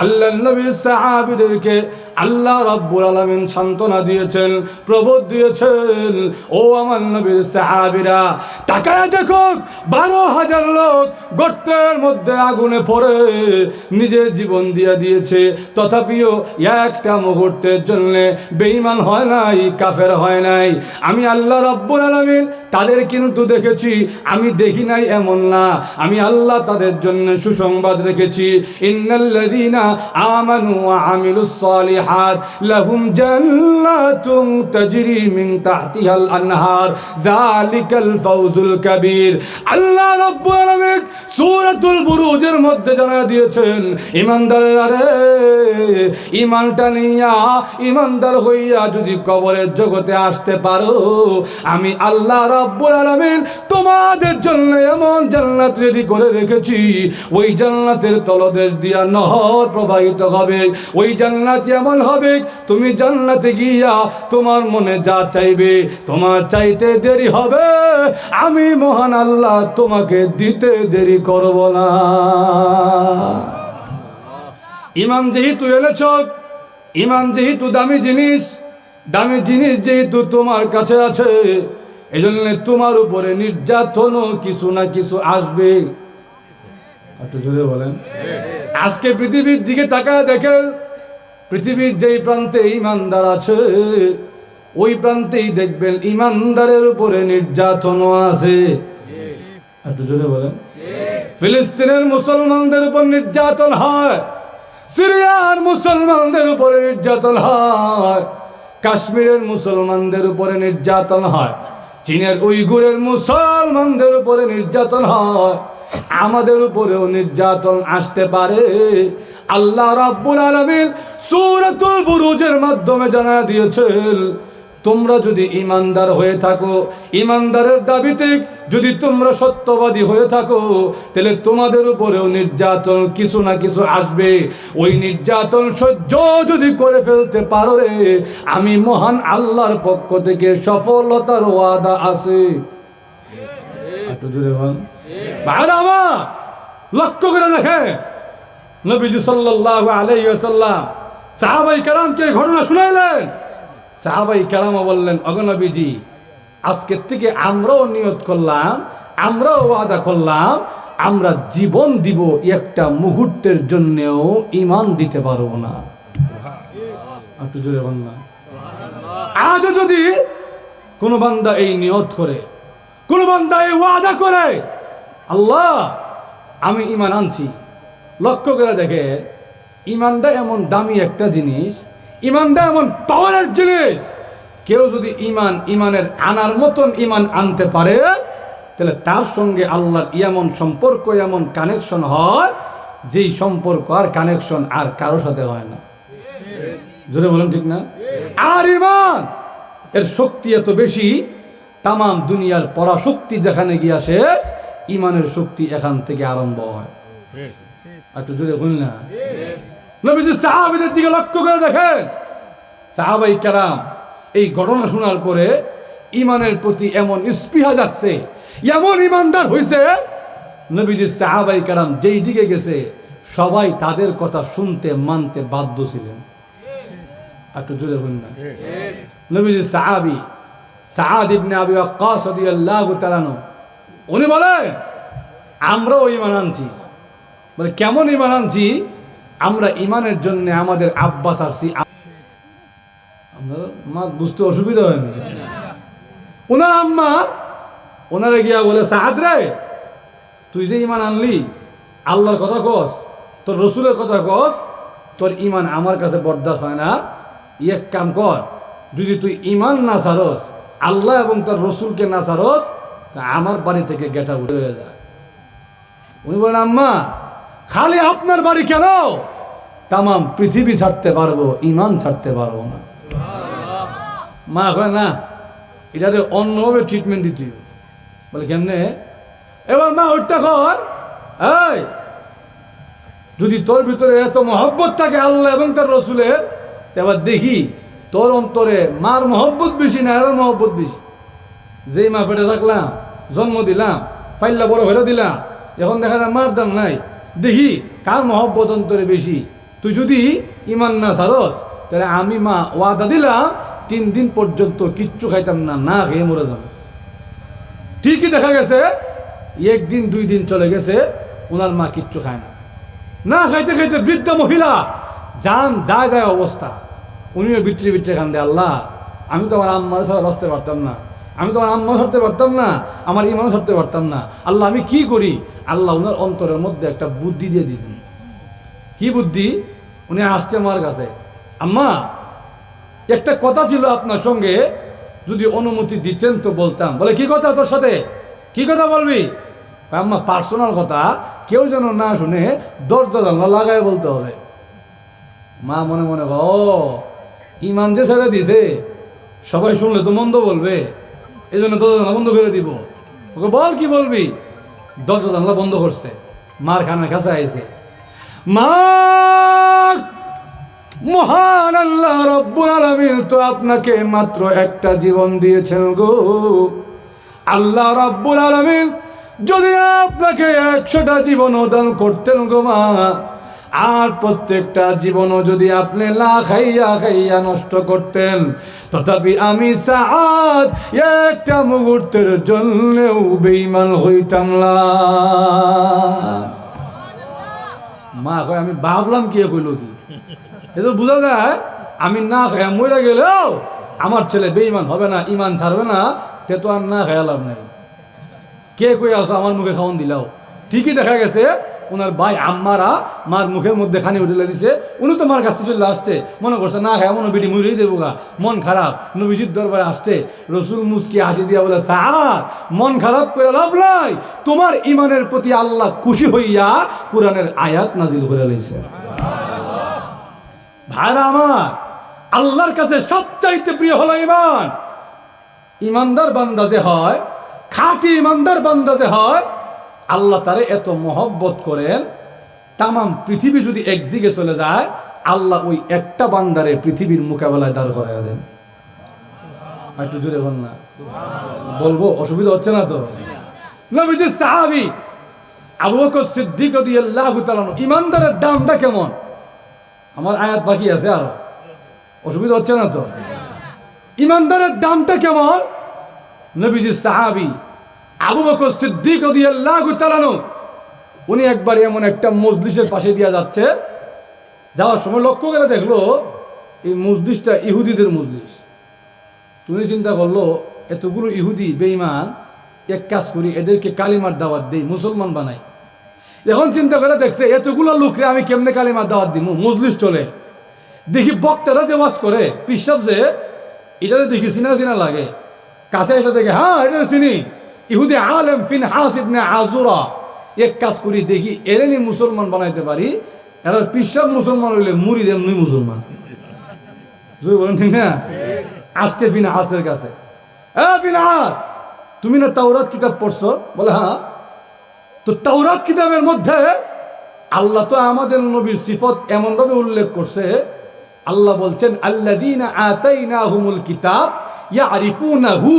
আল্লাহ নবীর সাহাবীদেরকে আল্লাহ রাব্বুল আলামিন সান্ত্বনা দিয়েছেন, প্রবোধ দিয়েছেন। ও আমার নবীর সাহাবীরা, তাকায় দেখো 12,000 লোক গর্তের মধ্যে আগুনে পড়ে নিজের জীবন দিয়ে দিয়েছে, তথাপিও একটা মুহূর্তের জন্য বেঈমান হয় নাই, কাফের হয় নাই। আমি আল্লাহ রাব্বুল আলামিন তাদের কিন্তু দেখেছি, আমি দেখি নাই এমন না, আমি আল্লাহ তাদের জন্য সুসংবাদ রেখেছি। ইন্নাল্লাযীনা আমানু ওয়া আমিলুস সালিহাত লাহুম জান্নাতুন তাজরি মিন তাহতিহাল আনহার যালিকাল ফাওজুল কাবীর। আল্লাহ রাব্বুল আলামিন সূরাতুল বুরুজের মধ্যে জানা দিয়েছেন, ঈমানদাররা রে, ঈমানটা নিয়া ঈমানদার হইয়া যদি কবরের জগতে আসতে পারো, আমি আল্লাহ রাব্বুল আলামিন তোমাদের জন্য এমন জান্নাত রেডি করে রেখেছি, ওই জান্নাতের তলদেশ দিয়া নহর প্রবাহিত হবে। ওই জান্নাত এমন এমন হবে তুমি জান্নাতে গিয়া তোমার মনে যা চাইবে তোমার চাইতে দেরি হবে, আমি মহান আল্লাহ তোমাকে দিতে দেরি করব না। ঈমান যেহেতু এনেছ, ঈমান যেহেতু দামি জিনিস যেহেতু তোমার কাছে আছে, এজন্য তোমার উপরে নির্যাতনও কিছু না কিছু আসবে। একটু জোরে বলেন। আজকে পৃথিবীর দিকে তাকায় দেখেন, পৃথিবীর যেই প্রান্তে ঈমানদার আছে ওই প্রান্তেই দেখবেন ঈমানদারের উপরে নির্যাতনও আছে। একটু জোরে বলেন। ফিলিস্তিনের মুসলমানদের উপর নির্যাতন হয়, সিরিয়ার মুসলমানদের উপরে নির্যাতন হয়, কাশ্মীরের মুসলমানদের উপরে নির্যাতন হয়, চীনের উইগুরের মুসলমানদের উপরে নির্যাতন হয়, আমাদের উপরেও নির্যাতন আসতে পারে। আল্লাহ রাব্বুল আলামিন সূরাতুল বুরুজের মাধ্যমে জানায় দিয়েছেন, তোমরা যদি ঈমানদার হয়ে থাকো, ঈমানদারের দাবিতে যদি তোমরা সত্যবাদী হয়ে থাকো, তাহলে তোমাদের উপরেও নির্যাতন কিছু না কিছু আসবে। ওই নির্যাতন সহ্য যদি করে ফেলতে পারো রে, আমি মহান আল্লাহর পক্ষ থেকে সফলতার ওয়াদা আছে। একটু জোরে বল। ভাইরা আমার, লক্ষ্য করে দেখে নবীজি সাল্লাল্লাহু আলাইহি ওয়াসাল্লাম সাহাবায়ে কেরামকে ঘটনা শুনাইলেন। সাহাবায়ে কেরাম বললেন, ওগো নবীজি, আজকের থেকে আমরাও নিয়ত করলাম, আমরাও ওয়াদা করলাম, আমরা জীবন দিব, একটা মুহূর্তের জন্যও ঈমান দিতে পারবো না। একটু জোরে বল না। আজও যদি কোনো বান্দা এই নিয়ত করে, কোনো বান্দা এই ওয়াদা করে, আল্লাহ আমি ঈমান আনছি, লক্ষ্য করে দেখে ঈমানটা এমন দামি একটা জিনিস, ঈমানটা এমন পাওয়ারের জিনিস, কেউ যদি ঈমানের আনার মতন ঈমান আনতে পারে, তাহলে তার সঙ্গে আল্লাহর এমন সম্পর্ক, এমন কানেকশন হয়, যেই সম্পর্ক আর কানেকশন আর কারো সাথে হয় না। জোরে বলেন ঠিক না? আর ঈমান এর শক্তি এত বেশি, তাম দুনিয়ার পরাশক্তি যেখানে গিয়া শেষ, ঈমানের শক্তি এখান থেকে আরম্ভ হয়। একটু জোরে বল না। নবীজি সাহাবীদের দিকে লক্ষ্য করে দেখেন, সাহাবায়ে কেরাম এই ঘটনা শোনার পরে ঈমানের প্রতি এমন স্পৃহা জাগছে, এমন ঈমানদার হইছে, নবীজি সাহাবায়ে কেরাম যেই দিকে গেছে সবাই তাদের কথা শুনতে মানতে বাধ্য ছিলেন। একটু জোরে বল না। নবীজি সাহাবী সাদ ইবনে আবি ওয়াক্কাস রাদিয়াল্লাহু তাআলা আনহু, উনি বলেন, আমরাও ঈমান আনছি। বলে কেমন ঈমান আনছি? আমরা ঈমানের জন্য আমাদের আব্বা ছাড়ছি। মা বুঝতে অসুবিধা হয়নি। ওনার আম্মা ওনারে গিয়া বলে, সাদ রে, তুই যে ঈমান আনলি, আল্লাহর কথা কস, তোর রসুলের কথা কস, তোর ঈমান আমার কাছে বরদাস্ত হয় না। এক কাম কর, যদি তুই ঈমান না ছাড়স, আল্লাহ এবং তার রসুলকে না ছাড়স, তা আমার বাড়ি থেকে গেটা উঠে হয়ে যায়। উনি বলেন, আম্মা খালি আপনার বাড়ি কেন, তাম পৃথিবী ছাড়তে পারবো, ঈমান ছাড়তে পারবো না। মা কয়, না, এটাতে অন্যভাবে ট্রিটমেন্ট দিতে। বলে কেমনে? এবার মা ওইটা কর, এই যদি তোর ভিতরে এত মহব্বত থাকে আল্লাহ এবং তার রসুলের, এবার দেখি তোর অন্তরে মার মহব্বত বেশি না এর মহব্বত বেশি। যেই মা পেটে রাখলাম, জন্ম দিলাম, পাইল্লা বড় হয়ে দিলাম, এখন দেখা যায় মার দাম নাই, দেখি কার মহব্বত অন্তরে বেশি। তুই যদি ঈমান না ছাড়স, তাহলে আমি মা ওয়াদা দিলাম 3 দিন পর্যন্ত কিচ্ছু খাইতাম না, না খেয়ে মরে যাবে। ঠিকই দেখা গেছে 1 দিন 2 দিন চলে গেছে, ওনার মা কিচ্ছু খায় না, না খাইতে খাইতে বৃদ্ধা মহিলা যান যায় অবস্থা। উনিও বিট্রে বিট্রে খান দেয়, আল্লাহ আমি তো আমার আম্মার ছাড়া বাঁচতে পারতাম না, আমি তো আমার আম্মা ছাড়তে পারতাম না, আমার ইমানও ছাড়তে পারতাম না, আল্লাহ আমি কি করি? আল্লাহ ওনার অন্তরের মধ্যে একটা বুদ্ধি দিয়ে দিয়েছেন। কি বুদ্ধি? উনি আসছে আমার কাছে, আম্মা একটা কথা ছিল আপনার সঙ্গে, যদি অনুমতি দিতেন তো বলতাম। বলে কি কথা তোর সাথে? কি কথা বলবি? আম্মা পার্সোনাল কথা, কেউ যেন না শুনে দরজা জানলা লাগায় বলতে হবে। মা মনে মনে ও ঈমান যে ছেড়ে দিছে, সবাই শুনলে তো মন্দ বলবে, এই জন্য দরজা জানলা বন্ধ করে দিব। ওকে বল কি বলবি? দরজা জানলা বন্ধ করছে, মার খানার কাছে আইছে। মা মহান আল্লাহ রব্বুল আলামিন তো আপনাকে মাত্র একটা জীবন দিয়েছেন গো। আল্লাহ রব্বুল আলামিন যদি আপনাকে 100টা জীবনও দান করতেন গো মা, আর প্রত্যেকটা জীবনও যদি আপনি না খাইয়া খাইয়া নষ্ট করতেন, তথাপি আমি সাআদ একটা মুহূর্তের জন্যও বেঈমান হইতাম না। মা কয় আমি ভাবলাম কি কইল কি, এটা বোঝা যায় আমি না খাইয়া মরে গেলেও আমার ছেলে বেঈমান হবে না, ইমান ছাড়বে না, তে তো আর না খাইয়া লাভ নাই। কে কই আসো আমার মুখে খাওয়ান দিলাও। ঠিকই দেখা গেছে ওনার ভাই আম্মারা মার মুখের মধ্যে খানি উঠে দিছে, উনি তো মার কাছ থেকে চলে আসছে, মনে করছে না খায় মনে বিড়ি মুড়িয়ে যাবো গা, মন খারাপ। নবীজির দরবারে আসছে, রসুল মুসকি হাসি দিয়া বলে সাআদ মন খারাপ করে লাভ নাই, তোমার ইমানের প্রতি আল্লাহ খুশি হইয়া কোরআনের আয়াত নাজিল করে লইছে। ভাইরা আমার, আল্লাহর কাছে সবচাইতে প্রিয় হলো ইমান। ইমানদার বান্দা যে হয়, খাঁটি ইমানদার বান্দা যে হয়, আল্লাহ তারে এত মহব্বত করেন, তামাম পৃথিবী যদি একদিকে চলে যায়, আল্লাহ ওই একটা বান্দারে পৃথিবীর মোকাবেলায় দাঁড় করাইয়া দেন। একটু জোরে বল না, বলবো অসুবিধা হচ্ছে না তো? নবীজির সাহাবী আবু বকর সিদ্দিক রাদিয়াল্লাহু তাআলা, ইমানদারের দামটা কেমন? আমার আয়াত বাকি আছে আরো, অসুবিধা হচ্ছে না তো? ইমানদারের দামটা কেমন? নবীজির সাহাবী আবু বকর সিদ্দিক রাদিয়াল্লাহু তাআলা, উনি একবার এমন একটা মজলিসের পাশে দিয়ে যাচ্ছে, যাওয়ার সময় লক্ষ্য করে দেখলো এই মজলিসটা ইহুদিদের মজলিস। তুমি চিন্তা করলো এতগুলো ইহুদি বেঈমান, এক কাজ করি এদেরকে কালিমার দাওয়াত দেই, মুসলমান বানাই। এখন চিন্তা করে দেখছে এতগুলো লোকরে আমি কেমনে কালিমার দাওয়াত দিব, মজলিস চলে। দেখি বক্তারা যে ওয়াজ করে, পিসাব যে এটা দেখি চিনা চিনা লাগে, কাছে এসে দেখে হ্যাঁ এটা চিনি, ইহুদি আলেম ফিনহাস ইবনে আযুরা। এক কাজ করি দেখি এরেনি মুসলমান বানাইতে পারি, এরা পিসাব মুসলমান হইলে মুরিদ এমনি মুসলমান। যদি বলেন ঠিক না? আসছে ফিনহাসের কাছে, ফিনহাস তুমি না তাওরাত কিতাব পড়ছো? বলে হ্যাঁ। তো তাওরাত কিতাবের মধ্যে আল্লাহ তো আমাদের নবীর সিফত এমন ভাবে উল্লেখ করছে, আল্লাহ বলছেন আল্লাযীনা আতাইনাহুমুল কিতাব ইয়ারিফুনাহু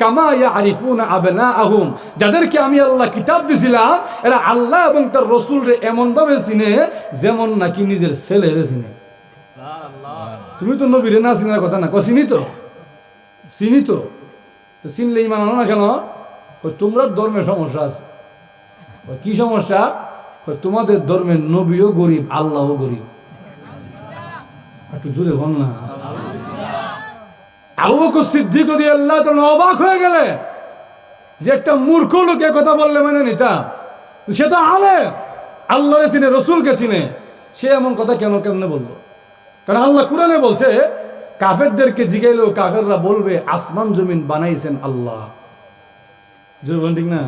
কামা ইয়ারিফুনা আবনাআহুম, যাদেরকে আমি আল্লাহ কিতাব দিয়েছিলাম এরা আল্লাহ এবং তার রাসূলরে এমন ভাবে চিনে যেমন নাকি নিজের ছেলেরে চিনে। তুমি তো নবীরে না চিনার কথা না, চিনি তো, চিনি তো, চিনলে ইমান আনো না কেন? তোমরা ধর্মের সমস্যা আছে। কি সমস্যা? তোমাদের ধর্মের নবীও গরিব, আল্লাহও গরিব। একটু জোরে বল না। আবু বকর সিদ্দিক রাদিয়াল্লাহু তাআলা অবাক হয়ে গেলে যে একটা মূর্খ লোক কথা বললে মানে নিতাম, সে তো আলেম, আল্লাহরে চিনে, রসুলকে চিনে, সে এমন কথা কেমনে বললো? কারণ আল্লাহ কোরআনে বলছে কাফেরদেরকে জিগাইলেও কাফেররা বলবে আসমান জমিন বানাইছেন আল্লাহ। ঠিক না?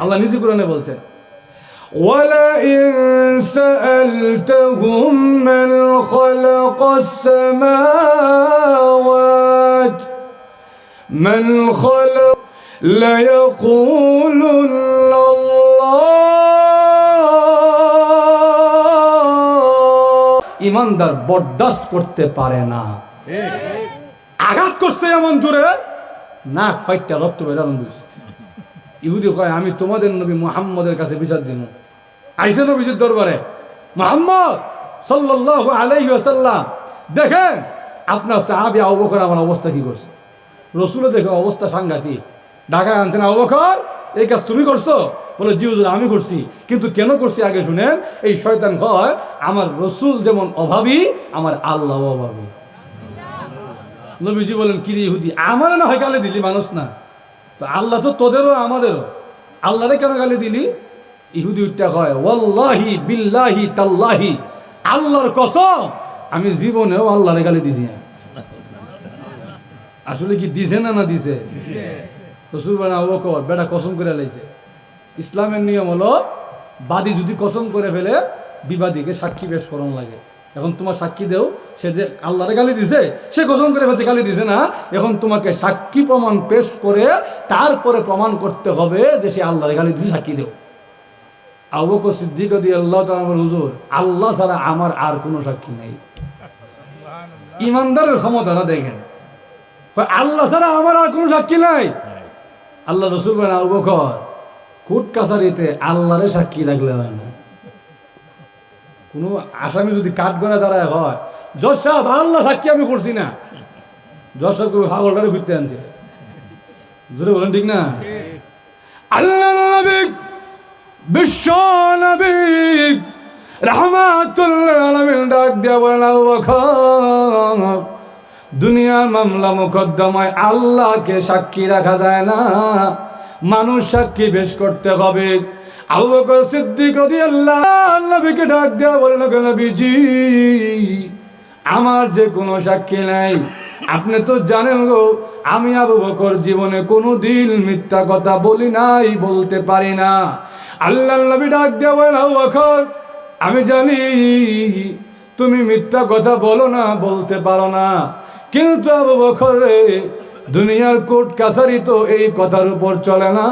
আল্লাহ নিজে কোরআনে বলছেন وَلَئِن سَأَلْتَهُم مَّنْ خَلَقَ السَّمَاوَاتِ مَنْ خَلَقَ لَيَقُولُنَّ اللَّهُ। ইমানদার বরদাস্ত করতে পারে না, আঘাত করছে এমন জোরে নাক ফাইটটা রক্ত বেরানো দিচ্ছে। ইহুদি কয় আমি তোমাদের নবী মুহাম্মদের কাছে বিচার দিব। আইসে নবীজির দরবারে, মুহাম্মদ সাল্লাল্লাহু আলাইহি ওয়াসাল্লাম দেখেন আপনার সাহাবী আবু বকর আমার অবস্থা কি করছে। রসুলও দেখে অবস্থা সাংঘাতিক, ঢাকায় আনছেন, আবু বকর এই কাজ তুমি করছো? বলে জি হুজুর আমি করছি, কিন্তু কেন করছি আগে শুনেন। এই শয়তান কয় আমার রসুল যেমন অভাবী আমার আল্লাহ অভাবী। নবীজি বলেন কি রে ইহুদি, আমার না হয় গালি দিলি, মানুষ না তো, আল্লাহ তো তোদেরও আমাদেরও, আল্লাহরে কেন গালি দিলি? ইহুদি উঠটা কয় ওয়াল্লাহি বিল্লাহি তাল্লাহি, আল্লাহর কসম আমি জীবনেও আল্লাহরে গালি দিছি না। আসলে কি দিছে না না দিছে? রসুল বলেন আবু বকর বেটা কসম করে লাইছে। ইসলামের নিয়ম হলো বাদী যদি কসম করে ফেলে বিবাদীকে সাক্ষী পেশ করানো লাগে। এখন তোমার সাক্ষী দেও, সে যে আল্লাহরে গালি দিছে, সে কসম করে ফেলছে গালি দিছে না, এখন তোমাকে সাক্ষী প্রমাণ পেশ করে তারপরে প্রমাণ করতে হবে যে সে আল্লাহরে গালি দিছে, সাক্ষী দেও। আবু বকর সিদ্দিক রাদিয়াল্লাহু তাআলা বলেন হুজুর আল্লাহ ছাড়া আমার আর কোনো সাক্ষী নাই। ইমানদারের ক্ষমতাটা দেখেন, আল্লাহ ছাড়া আমার আর কোনো সাক্ষী নাই। আল্লাহ রসুল বলেন, আবু বকর কোর্ট কাছারিতে আল্লাহরে সাক্ষী রাখলে হয় না। কোনো আসামি যদি কাঠ গড়া দাঁড়ায় হয়, জজ সাহেব আল্লাহ সাক্ষী আমি করছি না, জজ সাহেব হাগলটারে ঘুরতে আনছে। জোরে বলেন ঠিক না? আল্লাহ নবী, বিশ্ব নবী রাহমাতুল আলামিন ডাক দিয়া বলেন, আবু বকর দুনিয়ার মামলা মোকদ্দমায় আল্লাহকে সাক্ষী রাখা যায় না, মানুষ সাক্ষী পেশ করতে হবে। আবু বকর সিদ্দিক রাদিয়াল্লাহু আনহু নবীকে ডাক দেয়া বলেন, নবীজি আমার যে কোনো সাক্ষী নাই, আপনি তো জানেন গো আমি আবু বকর জীবনে কোনো দিন মিথ্যা কথা বলি নাই, বলতে পারি না। আল্লাহর নবী ডাক দেয়া বলেন, আবু বকর আমি জানি তুমি মিথ্যা কথা বলো না, বলতে পারো না, কিন্তু আবু বকর রে দুনিয়ার কোর্ট কাছারি তো এই কথার উপর চলে না,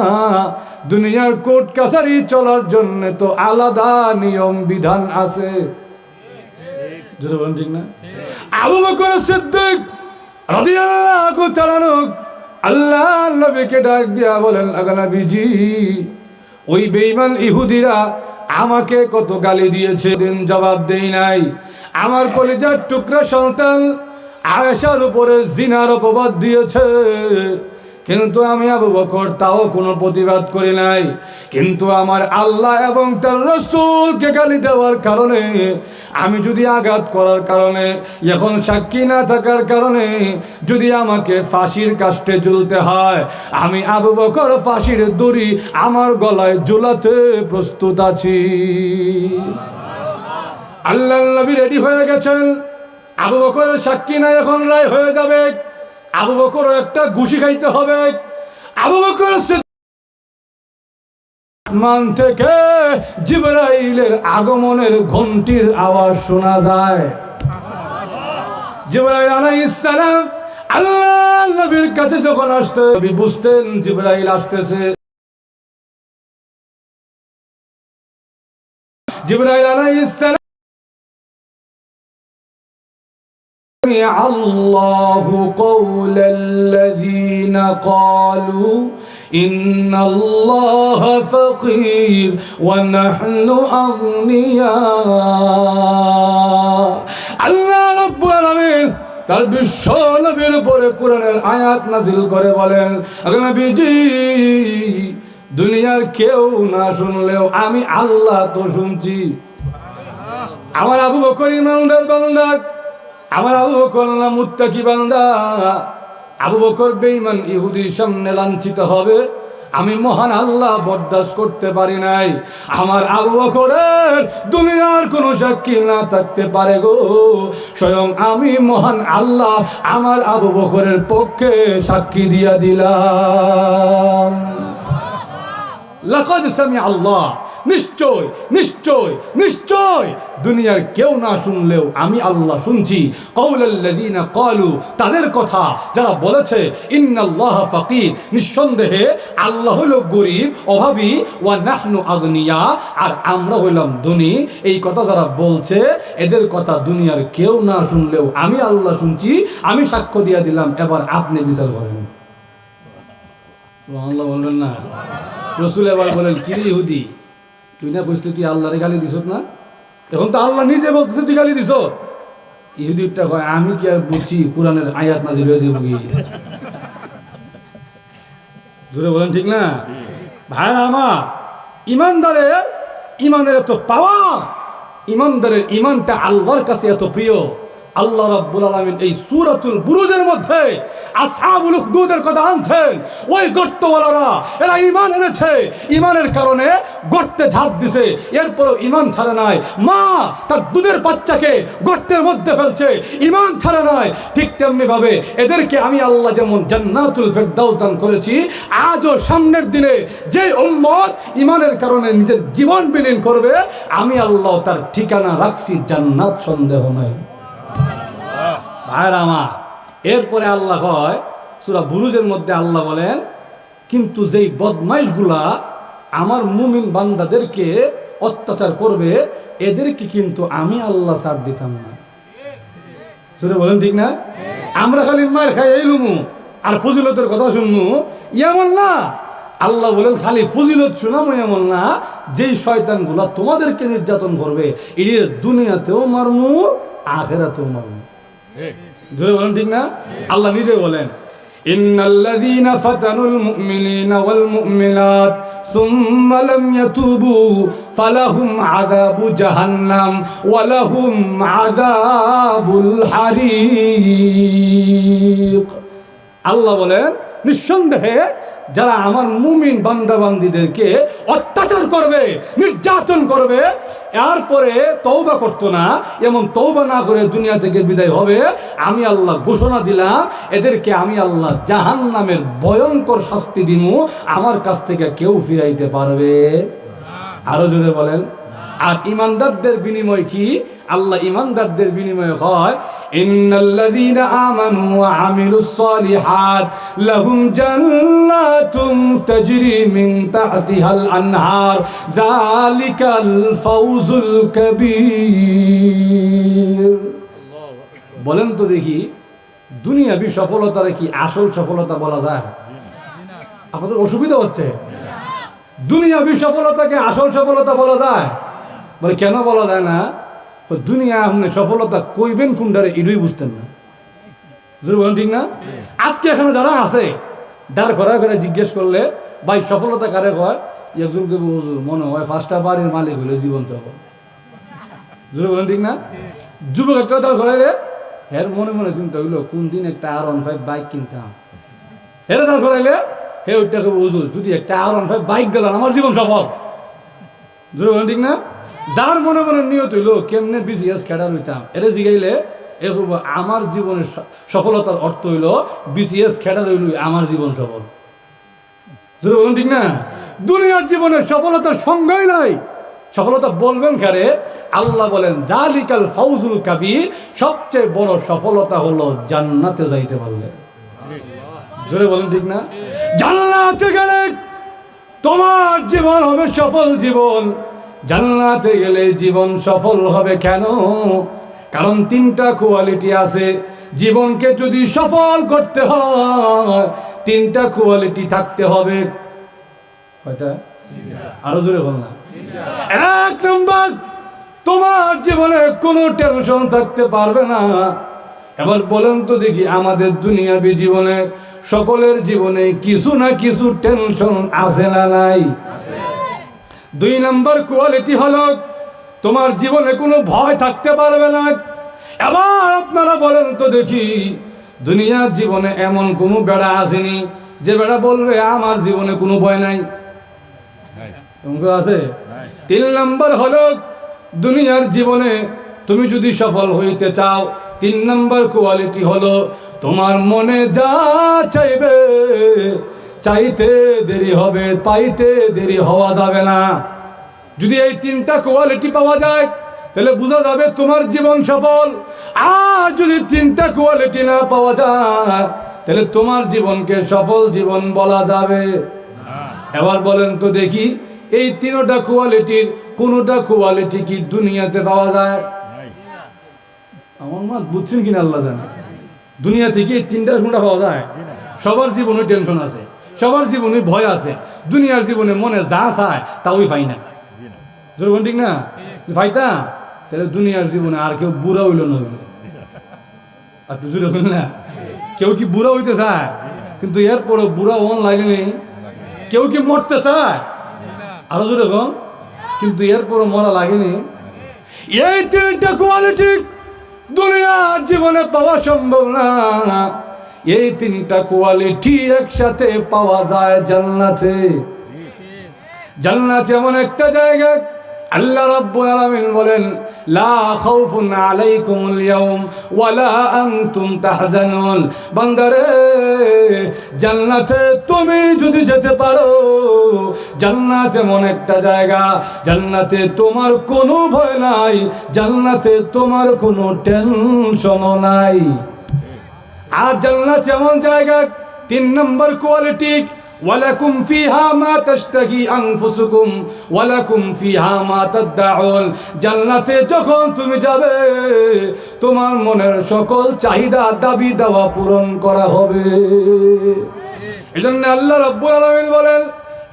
দুনিয়ার কোর্ট কাছারি চলার জন্য তো আলাদা নিয়ম বিধান আছে। ঠিক না? আবু বকর সিদ্দিক রাদিয়াল্লাহু তাআলা আল্লাহর নবীকে ডাক দিয়া বলেন, নবীজি ওই বেঈমান ইহুদিরা আমাকে কত গালি দিয়েছে, দিন জবাব দেই নাই। আমার কলিজার টুকরা সন্তান আয়েশার উপরে জিনার অপবাদ দিয়েছে, কিন্তু আমি আবু বকর তাও কোনো প্রতিবাদ করি নাই। কিন্তু আমার আল্লাহ এবং তার রাসূলকে গালি দেওয়ার কারণে, আমি যদি আঘাত করার কারণে, এখন সাক্ষী না থাকার কারণে যদি আমাকে ফাঁসির কাস্টে ঝুলতে হয়, আমি আবু বকর ফাঁসির দড়ি আমার গলায় ঝুলাতে প্রস্তুত আছি। আল্লাহর নবী রেডি হয়ে গেছেন, আবু বকরের সাক্ষী নাই, এখন রায় হয়ে যাবে, আবু বকর একটা ঘুষি খাইতে হবে। আবু বকর আসমান থেকে জিবরাইলের আগমনের ঘন্টির আওয়াজ শোনা যায়। জিবরাইল আলাইহিস সালাম আল্লাহর নবীর কাছে যখন আসতে, নবী বুঝতেন জিবরাইল আসতেছে। জিবরাইল আলাইহিস সালাম الله قول الذين قالوا إن الله فقير ونحن أغنياء। আল্লাহ রাব্বুল আলামিন তার বিশ্ব নবীর উপরে কোরআনের আয়াত নাযিল করে বলেন, নবীজি দুনিয়ার কেউ না শুনলেও আমি আল্লাহ তো শুনছি। আমার আবু বকর ইমানদার বান্দা, আমার আবু বকর না মুত্তাকি বান্দা। আবু বকর বেঈমান ইহুদির সামনে লাঞ্ছিত হবে, আমি মহান আল্লাহ বরদাস্ত করতে পারি নাই। আমার আবু বকরের দুনিয়ার কোনো সাক্ষী না থাকতে পারে গো, স্বয়ং আমি মহান আল্লাহ আমার আবু বকরের পক্ষে সাক্ষী দিয়া দিলাম। লাকাদ সামিআ আল্লাহ, নিশ্চয় নিশ্চয় নিশ্চয় দুনিয়ার কেউ না শুনলেও আমি আল্লাহ শুনছি। কওলাল্লাযীনা ক্বালু, তাদের কথা যারা বলেছে, ইন্নাল্লাহা ফাকির, নিঃসন্দেহে আল্লাহ হলো গরীব অভাবী, ওয়া নাহনু আগনিয়া, আর আমরা হইলাম ধনী। এই কথা যারা বলছে, এদের কথা দুনিয়ার কেউ না শুনলেও আমি আল্লাহ শুনছি, আমি সাক্ষ্য দিয়া দিলাম। এবার আপনি বিচার করেন। আল্লাহ বলবেন না, রাসূল এবার বলেন, কি রে ইহুদি, তুই না বুঝতে তুই আল্লাহরে গালি দিছ না? এখন তো আল্লাহ নিজে বলতেছে তুই গালি দিছ। ইহুদিটা কয়, আমি কি আর বুঝছি কোরআনের আয়াত নাযিল হয়েছে বুঝি? জোরে বলেন ঠিক না? ভাইরা আমার, ইমানের এত পাওয়া, ইমানদারের ইমানটা আল্লাহর কাছে এত প্রিয়। আল্লাহ রাব্বুল আলামিন এই সূরাতুল বুরুজের মধ্যে আসহাবুল উখদুদের কথা আনছেন। ওই গর্তওয়ালারা এরা ঈমান এনেছে, ঈমানের কারণে গর্তে ঝাঁপ দিছে, এরপরও ঈমান ছাড়ে নাই। মা তার দুধের বাচ্চাকে গর্তের মধ্যে ফেলছে, ঈমান ছাড়ে নাই। ঠিক তেমনি ভাবে এদেরকে আমি আল্লাহ যেমন জান্নাতুল ফিরদাউস দান করেছি, আজও সামনের দিনে যে উম্মত ঈমানের কারণে নিজের জীবন বিলীন করবে, আমি আল্লাহ তার ঠিকানা রাখছি জান্নাত, সন্দেহ নাই। ভাইরা আমার, এরপরে আল্লাহ হয় সূরা বুরুজের মধ্যে আল্লাহ বলেন, কিন্তু যেই বদমাইশগুলা আমার মুমিন বান্দাদেরকে অত্যাচার করবে, এদেরকে কিন্তু আমি আল্লাহ ছাড় দিতাম না। তোরে বলেন ঠিক না? আমরা খালি মার খাই এই লুমু আর ফজিলতের কথা শুনমু, এমন না। আল্লাহ বলেন খালি ফজিলত শুনামু এমন না, যেই শয়তানগুলা তোমাদেরকে নির্যাতন করবে এর দুনিয়াতেও মারমু আখিরাতেও মারমু। জোরে বলেন ঠিক না? আল্লাহ নিজে বলেন ইন্নাল্লাযীনা ফাতানুল মুমিনিনা ওয়াল মুমিনাত সুম্মা লাম ইয়াতুবু ফালাহুম আযাবু জাহান্নাম ওয়া লাহুম আযাবুল হারিক। আল্লাহ বলেন নিঃসন্দেহে যারা আমার মুমিন বান্দাবান্দীদেরকে অত্যাচার করবে, নির্যাতন করবে, এরপরে তওবা করতো না, এমন তওবা না করে দুনিয়া থেকে বিদায় হবে, আমি আল্লাহ ঘোষণা দিলাম এদেরকে আমি আল্লাহ জাহান্নামের ভয়ঙ্কর শাস্তি দিমু, আমার কাছ থেকে কেউ ফিরাইতে পারবে। আরো জোরে বলেন। আর ইমানদারদের বিনিময় কি? আল্লাহ ইমানদারদের বিনিময় হয় ইন্নাল্লাযীনা আমানু ওয়া আমিলুস সালিহাত লাহুম জান্নাতুম তাজরি মিন তাহতিহাল আনহার যালিকাল ফাউজুল কাবীর। বলেন তো দেখি, দুনিয়াবি সফলতার কি আসল সফলতা বলা যায়? আপনাদের অসুবিধা হচ্ছে? দুনিয়াবি সফলতাকে আসল সফলতা বলা যায়? বলে কেন বলা যায় না? দুনিয়া আপনি সফলতা কইবেন কোনটারে এটাই বুঝতেন না। বলেন ঠিক না? আজকে এখানে যারা আছে দাঁড় করা করে জিজ্ঞেস করলে ভাই সফলতা কারে কয়, একজনকে মনে হয় 5টা বাড়ির মালিক হলে জীবন সফল। বলেন ঠিক না? যুবক একটা দাঁড় করাইলে এর মনে মনে চিন্তা হইলো কোন দিন একটা R15 বাইক কিনতাম, হেরে দাঁড় করাইলে হে ওইটাকে বুঝুন যদি একটা R15 বাইক দিলাম আমার জীবন সফল। বলেন ঠিক না? যার মনে মনে নিয়ত হইলো কেমনে বিসিএস ক্যাডার হইতাম, এরে জিগাইলে এ করবো আমার জীবনের সফলতার অর্থ হইলো বিসিএস ক্যাডার হইল আমার জীবন সফল। বলেন ঠিক না? দুনিয়ার জীবনের সফলতার সংজ্ঞাই নাই। সফলতা বলবেন কারে? আল্লাহ বলেন যালিকাল ফাউজুল কাবীর, সবচেয়ে বড় সফলতা হলো জান্নাতে যাইতে পারলে। জোরে বলেন ঠিক না? জান্নাতে গেলে তোমার জীবন হবে সফল জীবন। জান্নাতে গেলে জীবন সফল হবে কেন? কারণ 3টা কোয়ালিটি আছে। জীবনকে যদি সফল করতে হয় 3টা কোয়ালিটি থাকতে হবে। কয়টা? আরো জোরে বল না। 1 নম্বর, তোমার জীবনে কোনো টেনশন থাকতে পারবে না। এবার বলেন তো দেখি আমাদের দুনিয়াবি জীবনে সকলের জীবনে কিছু না কিছু টেনশন আছে না নাই? 2 নম্বর কোয়ালিটি হলো তোমার জীবনে কোনো ভয় থাকতে পারবে না। এবার আপনারা বলেন তো দেখি দুনিয়ার জীবনে এমন কোনো বেড়া আসেনি যে বেড়া বলবে আমার জীবনে কোনো ভয় নাই? আছে? 3 নম্বর হলো দুনিয়ার জীবনে তুমি যদি সফল হইতে চাও 3 নম্বর কোয়ালিটি হলো তোমার মনে যা চাইবে চাইতে দেরি হবে, পাইতে দেরি হওয়া যাবে না। যদি এই 3টা কোয়ালিটি পাওয়া যায় তাহলে বোঝা যাবে তোমার জীবন সফল। আর যদি 3টা কোয়ালিটি না পাওয়া যায় তাহলে তোমার জীবনকে সফল জীবন বলা যাবে। এবার বলেন তো দেখি এই 3টা কোয়ালিটির কোনটা কোয়ালিটি কি দুনিয়াতে পাওয়া যায়? আমার মা বুঝছেন কিনা আল্লাহ জানে। দুনিয়া থেকে এই 3টা কোনটা পাওয়া যায়? সবার জীবনে টেনশন আছে, সবার জীবনে ভয় আছে, দুনিয়ার জীবনে মনে যা চায় তা ওই পাই না। জোর ঠিক না? ভাইতা তাহলে দুনিয়ার জীবনে আর কেউ বুড়া হইল না হইল আর তুই জোরে হইল না? কেউ কি বুড়া হইতে চায়? কিন্তু এরপরে বুড়া ওন লাগেনি। কেউ কি মরতে চায়? আরো জোরে কম। কিন্তু এরপরে মরা লাগেনি। এই 3টা কোয়ালিটি দুনিয়ার জীবনে পাওয়া সম্ভব না। এই 3টা কোয়ালিটি একসাথে পাওয়া যায় জান্নাতে। জান্নাত এমন একটা জায়গা আল্লাহ রাব্বুল আলামিন বলেন লা খাউফুন আলাইকুমুল ইয়াউম ওয়ালা আনতুম তাহজানুন। বান্দারে জান্নাতে তুমি যদি যেতে পারো, জান্নাত এমন একটা জায়গা জান্নাতে তোমার কোনো ভয় নাই, জান্নাতে তোমার কোনো টেনশনও নাই। আর জান্নাত এমন জায়গা 3 নম্বর কোয়ালিটি ওয়ালাকুম ফিহা মা তাশতাহি আনফুসুকুম ওয়ালাকুম ফিহা মা তাদউন। জান্নাতে যখন তুমি যাবে তোমার মনের সকল চাহিদা দাবি দেওয়া পূরণ করা হবে। এজন্য আল্লাহ রাব্বুল আলামিন বলেন,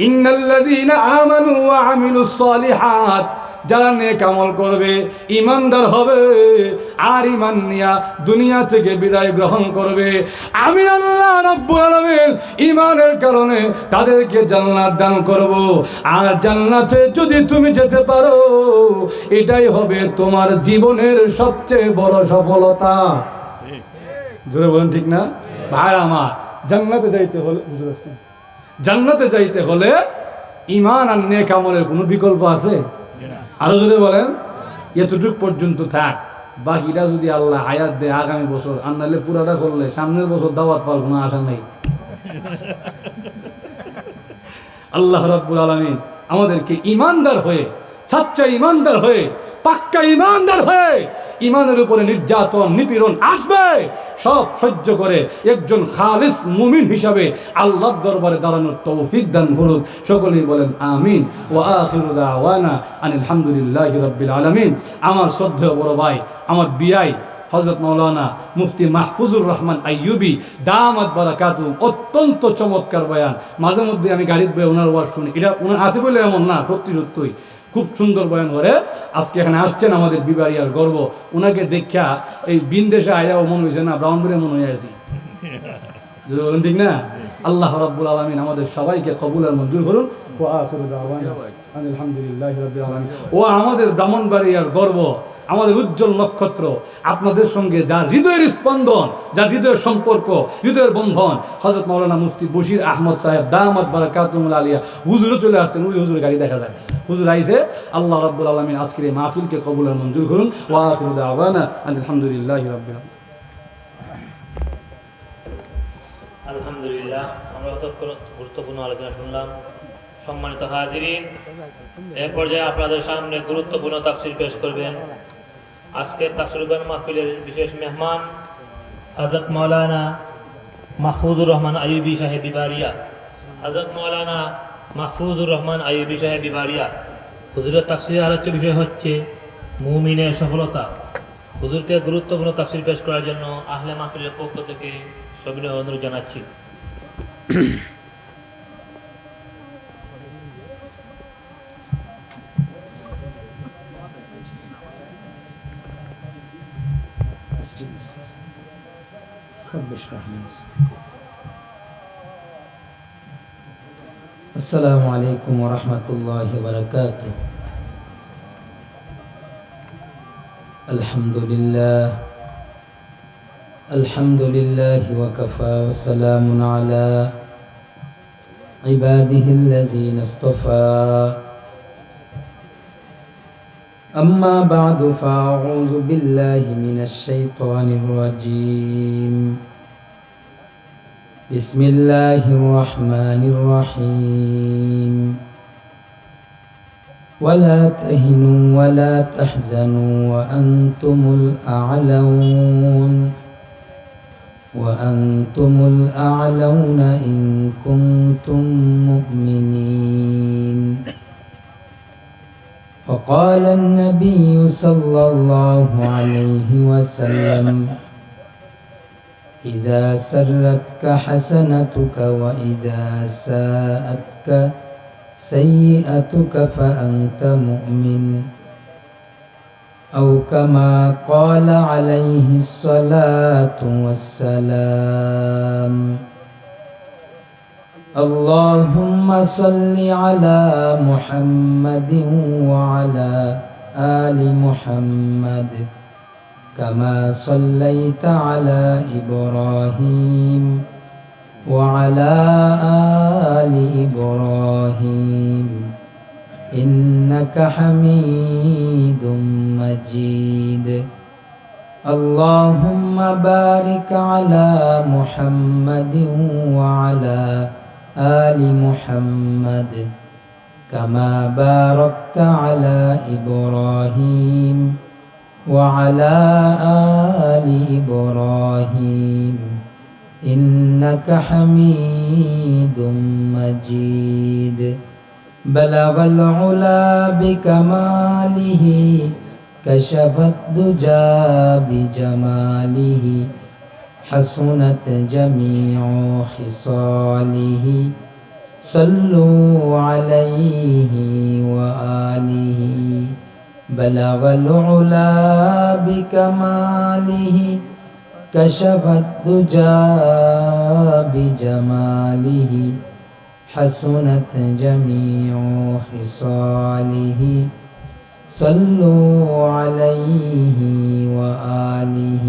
ইন্নাল্লাযীনা আমানু ওয়া আমিলুস সালিহাত, যারা নেক আমল করবে, ঈমানদার হবে, আর ঈমান নিয়া দুনিয়া থেকে বিদায় গ্রহণ করবে, আমি আল্লাহ রাব্বুল আলামিন ঈমানের কারণে তাদেরকে জান্নাত দান করব। আর জান্নাতে যদি তুমি যেতে পারো, এটাই হবে তোমার জীবনের সবচেয়ে বড় সফলতা। জোরে বলেন ঠিক না ভাই আমার? জান্নাতে যাইতে হলে, জান্নাতে যাইতে হলে ঈমান আর নেক আমলের কোনো বিকল্প আছে? আরো জোরে বলেন। এতটুক পর্যন্ত থাক, বাকিটা যদি আল্লাহ হায়াত দেয় আগামী বছর, আর নাহলে পুরাটা করলে সামনের বছর দাওয়াত পাওয়ার কোনো আশা নেই। আল্লাহ রাব্বুল আলামিন আমাদেরকে ঈমানদার হয়ে, সাচ্চা ঈমানদার হয়ে, পাক্কা ঈমানদার হয়ে, ঈমানের উপরে নির্যাতন নিপীড়ন আসবে সব সহ্য করে একজন খালিস মুমিন হিসাবে আল্লাহর দরবারে দাঁড়ানোর তৌফিক দান করুন। সকলেই বলেন আমিন। ওয়া আখিরু দাওয়ানা আনিল হামদুলিল্লাহি রাব্বিল আলামিন। আমার শ্রদ্ধেয় বড় ভাই, আমার বিআই হযরত মাওলানা মুফতি মাহফুজুর রহমান আইয়ুবী দামাত বারাকাতুহু, অত্যন্ত চমৎকার বয়ান। মাঝে মধ্যে আমি গাড়িতে বয়ে ওনার ওয়াজ শুনি, এটা ওনার আছে বলে এমন না, সত্যি সত্যই খুব সুন্দর বয়ান করে। আজকে এখানে আসছেন আমাদের বিবাড়িয়ার গর্ব, ওনাকে দেখা এই বিনদেশে আয়াও মনে হয়েছে না, ব্রাহ্মণে মনে হয়ে আছি। বলেন ঠিক না? আল্লাহ রাব্বুল আলামিন আমাদের সবাইকে কবুল আর মঞ্জুর করুন। আলহামদুলিল্লাহ রাব্বিল আলামিন। ও আমাদের ব্রাহ্মণবাড়িয়ার গর্ব, আমাদের উজ্জ্বল নক্ষত্র, আপনাদের সঙ্গে যার হৃদয়ের স্পন্দন, যার হৃদয়ের সম্পর্ক, হৃদয়ের বন্ধন, হযরত মাওলানা মুফতি বশির আহমদ সাহেব দামাত বারাকাতুহুল আলিয়া, হুজুরও চলে আসছেন। ওই হুজুর গাড়ি দেখা যায়, হুজুর আইছে। আল্লাহ রাব্বুল আলামিন আজকের এই মাহফিলকে কবুল আর মঞ্জুর করুন। ওয়া আখিরু দাওয়ানা আলহামদুলিল্লাহি রাব্বিল আলামিন। আলহামদুলিল্লাহ, আমরা গুরুত্বপূর্ণ আলোচনা শুনলাম। সম্মানিত হাজিরিন, এ পর্যায়ে আপনাদের সামনে গুরুত্বপূর্ণ তাফসীর পেশ করবেন আজকের তাফসীর মাহফিলের বিশেষ মেহমান হযরত মাওলানা মাহফুজুর রহমান আইয়ুবী সাহেব বিবারিয়া। হযরত মাওলানা মাহফুজুর রহমান আইয়ুবী সাহেব বিবারিয়া, হুজুরের তাফসীরের আলোচ্য বিষয় হচ্ছে মুমিনের সফলতা। হুজুরকে গুরুত্বপূর্ণ তাফসীর পেশ করার জন্য আহলে মাহফিলের পক্ষ থেকে সবিনয় অনুরোধ জানাচ্ছি। السلام عليكم ورحمة الله وبركاته. الحمد لله وكفى وسلام على عباده الذين اصطفى. أما بعد فأعوذ بالله من الشيطان الرجيم. بسم الله الرحمن الرحيم. ولا تهنوا ولا تحزنوا وأنتم الأعلون إن كنتم مؤمنين. وقال النبي صلى الله عليه وسلم: إذا سرتك حسنتك وإذا ساءتك سيئتك فأنت مؤمن، أو كما قال عليه الصلاة والسلام. اللهم صل على محمد وعلى آل محمد كما صليت على إبراهيم وعلى آل إبراهيم إنك حميد مجيد. اللهم بارك على محمد وعلى آل محمد كما باركت على إبراهيم وعلى آل إبراهيم إنك حميد مجيد. بلغ العلا بكماله كشف الدجى بجماله حسنت جميع خصاله صلوا عليه وآله بلغ العلا بكماله كشف الدجى بجماله حسنت جميع خصاله صلوا عليه وآله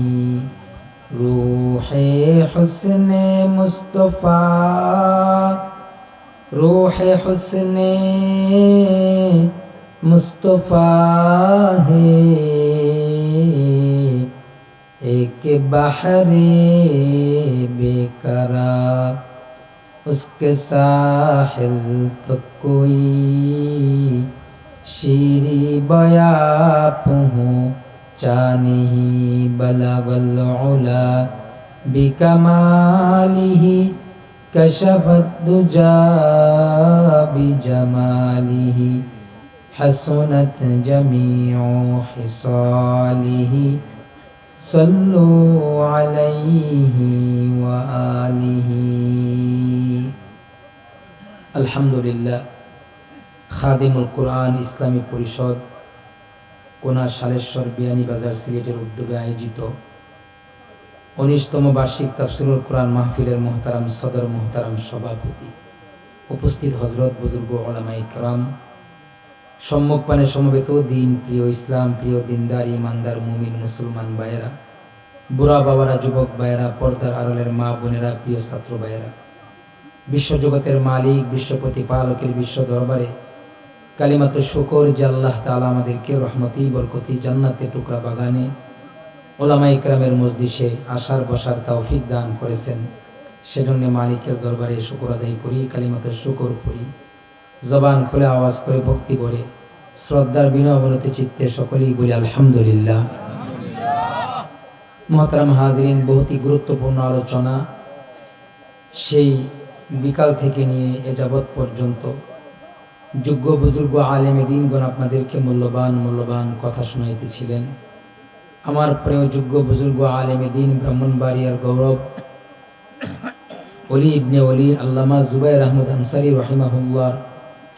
روح حسن مصطفى روح حسن मुस्तफ़ा है एक बहरे बेकरार उसके साहिल तो कोई शीरी बया पहुँचा नहीं बलगल उला बिकमालिही कशफत दुजा बिजमालिही हसनत जमीउ खिसालिही सल्लु अलैहि व आलिहि। अल्हम्दुलिल्लाह खादिमुल कुरान इस्लामी परिषद कोना शालेश्वर बियानी बाजार सिलेटेर उद्योगे आयोजित 19तम वार्षिक तफसिरुल कुरान महफिलेर मोहताराम सदर मोहताराम सभापति उपस्थित हजरत बुजुर्ग उलामाए किराम सम्मुखपाने समवेत दीन प्रिय इस्लाम प्रिय दिनदार ईमानदार मुमिन मुसलमान भाइरा बुढ़ा बाबारा युवक भाइरा पर्दार आड़ालेर मा बोनेरा प्रिय छात्र भाइरा विश्वजगतेर मालिक विश्व प्रतिपालकेर विश्व दरबारे कालिमातु शुकर जे आल्लाह ताआला आमादेरके रहमती बरकती जान्नातेर टुकरा बागाने उलामाए किरामेर मजलिसे आसार बसार तौफिक दान करेছেন সেজন্য মালিকের দরবারে শুকর আদায় করি কালিমাতু শুকর পড়ি জবান খুলে আওয়াজ করে ভক্তি ভরে শ্রদ্ধার বিনয় অবনত চিত্তে সকলেই বলি আলহামদুলিল্লাহ। মোহতারাম হাজিরিন বহুতই গুরুত্বপূর্ণ আলোচনা সেই বিকাল থেকে নিয়ে এ যাবৎ পর্যন্ত যোগ্য বুজুর্গ আলেমে দ্বীনগণ আপনাদেরকে মূল্যবান কথা শোনাইতেছিলেন। আমার পরেও যোগ্য বুজুর্গ আলেমে দ্বীন ব্রাহ্মণবাড়িয়ার গৌরব ওলি ইবনে ওলি আল্লামা জুবাইর আহমদ আনসারী রহিমাহুল্লাহর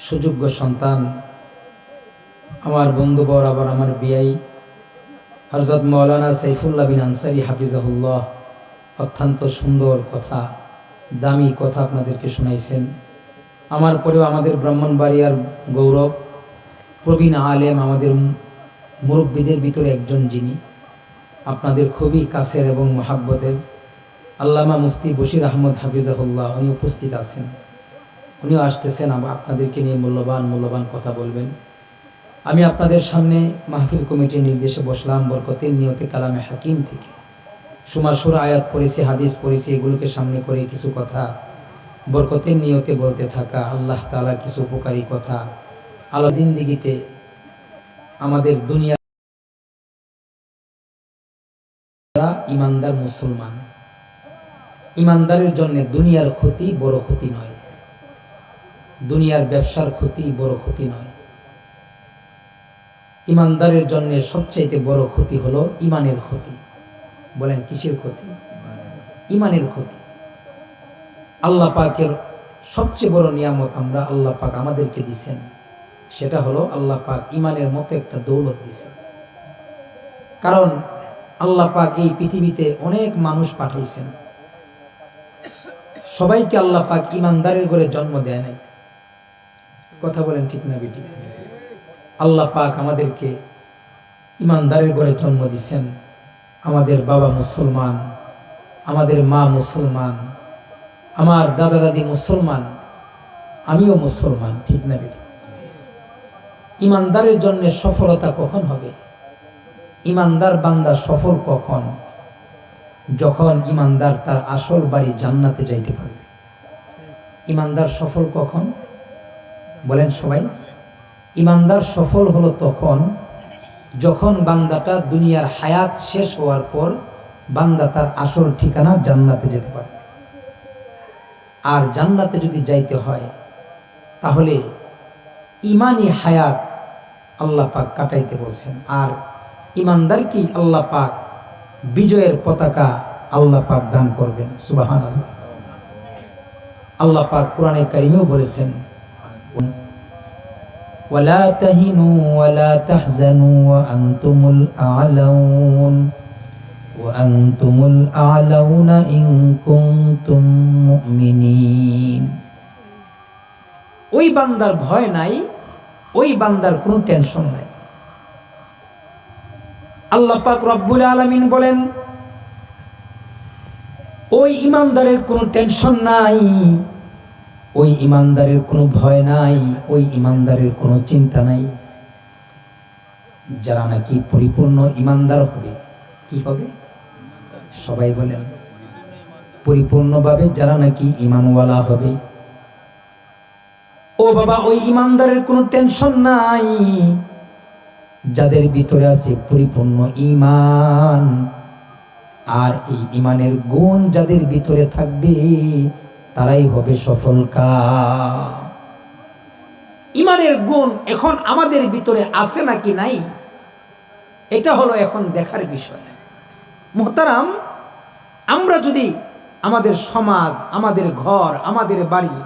সুযোগ্য সন্তান আমার বন্ধুবর আবার আমার বিআই হযরত মাওলানা সাইফুল্লাহ বিন আনসারী হাফিজাহুল্লাহ অত্যন্ত সুন্দর কথা দামি কথা আপনাদেরকে শোনাইছেন। আমার পরেও আমাদের ব্রাহ্মণবাড়িয়ার গৌরব প্রবীণ আলেম আমাদের মুরব্বীদের ভিতরে একজন যিনি আপনাদের খুবই কাছের এবং মহাব্বতের আল্লামা মুফতি বশির আহমদ হাফিজাহুল্লাহ উনি উপস্থিত আছেন। উনিও আসতেছেন আপনাদেরকে নিয়ে মূল্যবান কথা বলবেন। আমি আপনাদের সামনে মাহফিল কমিটির নির্দেশে বসলাম বরকতের নিয়তে কালামে হাকিম থেকে সুমাসুর আয়াত পড়েছি হাদিস পড়েছি এগুলোকে সামনে করে কিছু কথা বরকতের নিয়তে বলতে থাকা আল্লাহ তাআলা কিছু উপকারী কথা আলো জিন্দেগিতে আমাদের দুনিয়া ইমানদার মুসলমান ইমানদারের জন্য দুনিয়ার ক্ষতি বড় ক্ষতি নয়, দুনিয়ার ব্যবসার ক্ষতি বড় ক্ষতি নয়। ইমানদারের জন্য সবচাইতে বড় ক্ষতি হলো ইমানের ক্ষতি। বলেন কিসের ক্ষতি? ইমানের ক্ষতি। আল্লাহ পাকের সবচেয়ে বড় নিয়ামত আমরা আল্লাহ পাক আমাদেরকে দিয়েছেন, সেটা হলো আল্লাহ পাক ইমানের মতো একটা দৌলত দিয়েছেন। কারণ আল্লাহ পাক এই পৃথিবীতে অনেক মানুষ পাঠাইছেন, সবাইকে আল্লাহ পাক ইমানদারের ঘরে জন্ম দেয় নাই। কথা বলেন ঠিক না বেটি? আল্লাহ পাক আমাদেরকে ইমানদারের ঘরে জন্ম দিয়েছেন। আমাদের বাবা মুসলমান, আমাদের মা মুসলমান, আমার দাদা দাদি মুসলমান, আমিও মুসলমান, ঠিক না বেটি? ইমানদারের জন্য সফলতা কখন হবে? ইমানদার বান্দা সফল কখন? যখন ইমানদার তার আসল বাড়ি জান্নাতে যাইতে পারবে। ইমানদার সফল কখন? বলেন সবাই। ইমানদার সফল হলো তখন যখন বান্দাটা দুনিয়ার হায়াত শেষ হওয়ার পর বান্দা তার আসল ঠিকানা জান্নাতে যেতে পারবে। আর জান্নাতে যদি যাইতে হয় তাহলে ইমানি হায়াত আল্লাহ পাক কাটাইতে বলছেন। আর ইমানদারকে আল্লাহ পাক বিজয়ের পতাকা আল্লাহ পাক দান করবেন। সুবহানাল্লাহ। আল্লাহ পাক কোরআনে কারিমেও বলেছেন, ওয়ালা তাহিনু ওয়ালা তাহজানু ওয়া আনতুমুল আ'লাউন ওয়া আনতুমুল আ'লাউনা ইন কুনতুম মুমিনিন। ওই বান্দার ভয় নাই, ওই বান্দার কোনো টেনশন নাই। আল্লাহ পাক রব্বুল আলামিন বলেন, ওই ইমানদারের কোনো টেনশন নাই, ওই ইমানদারের কোনো ভয় নাই, ওই ইমানদারের কোনো চিন্তা নাই। যারা নাকি পরিপূর্ণ ইমানদার হবে, কি হবে? সবাই বলেন, পরিপূর্ণভাবে যারা নাকি ইমানওয়ালা হবে। ও বাবা, ওই ইমানদারের কোনো টেনশন নাই, যাদের ভিতরে আছে পরিপূর্ণ ঈমান। আর এই ঈমানের গুণ যাদের ভিতরে থাকবে তারাই হবে সফলকাম। ঈমানের গুণ এখন আমাদের ভিতরে আছে নাকি নাই, এটা হলো এখন দেখার বিষয়। মুহতারাম, আমরা যদি আমাদের সমাজ, আমাদের ঘর, আমাদের বাড়ি,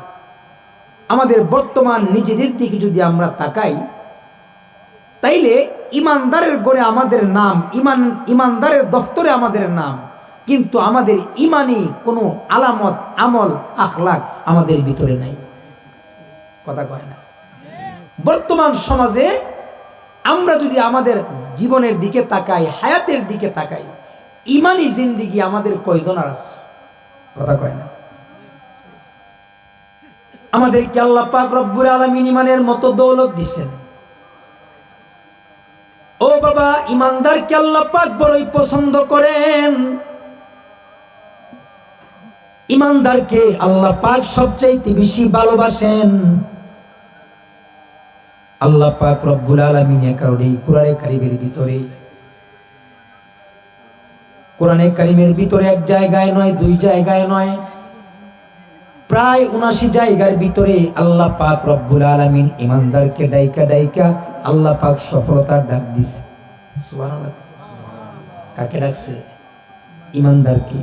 আমাদের বর্তমান নিজেদের দিকে যদি আমরা তাকাই, তাইলে ইমানদারের গড়ে আমাদের নাম, ইমানদারের দফতরে আমাদের নাম, কিন্তু আমাদের ইমানি কোনো আলামত, আমল, আখলাক আমাদের ভিতরে নাই। কথা কয় না? বর্তমান সমাজে আমরা যদি আমাদের জীবনের দিকে তাকাই, হায়াতের দিকে তাকাই, ইমানি জিন্দিগি আমাদের কয়জনের আছে? কথা কয় না? আমাদেরকে আল্লাহ পাক রব্বুল আলামিন ইমানের মতো দৌলত দিছেন। ও বাবা, ইমানদারকে আল্লাহ পাক বড়ই পছন্দ করেন। ইমানদারকে আল্লাহ পাক সবচাইতে বেশি ভালোবাসেন। আল্লাহ পাক রব্বুল আলামিন কারণে কোরআনে কারিমের ভিতরে এক জায়গায় নয়, দুই জায়গায় নয়, প্রায় ৭৯ জায়গার ভিতরে আল্লাহ পাক রব্বুল আলামিন ইমানদারকে ডাইকা ডাইকা আল্লাহ পাক সফলতার ডাক দিছে। সুবহানাল্লাহ। কাকে ডাকছে? ইমানদারকে।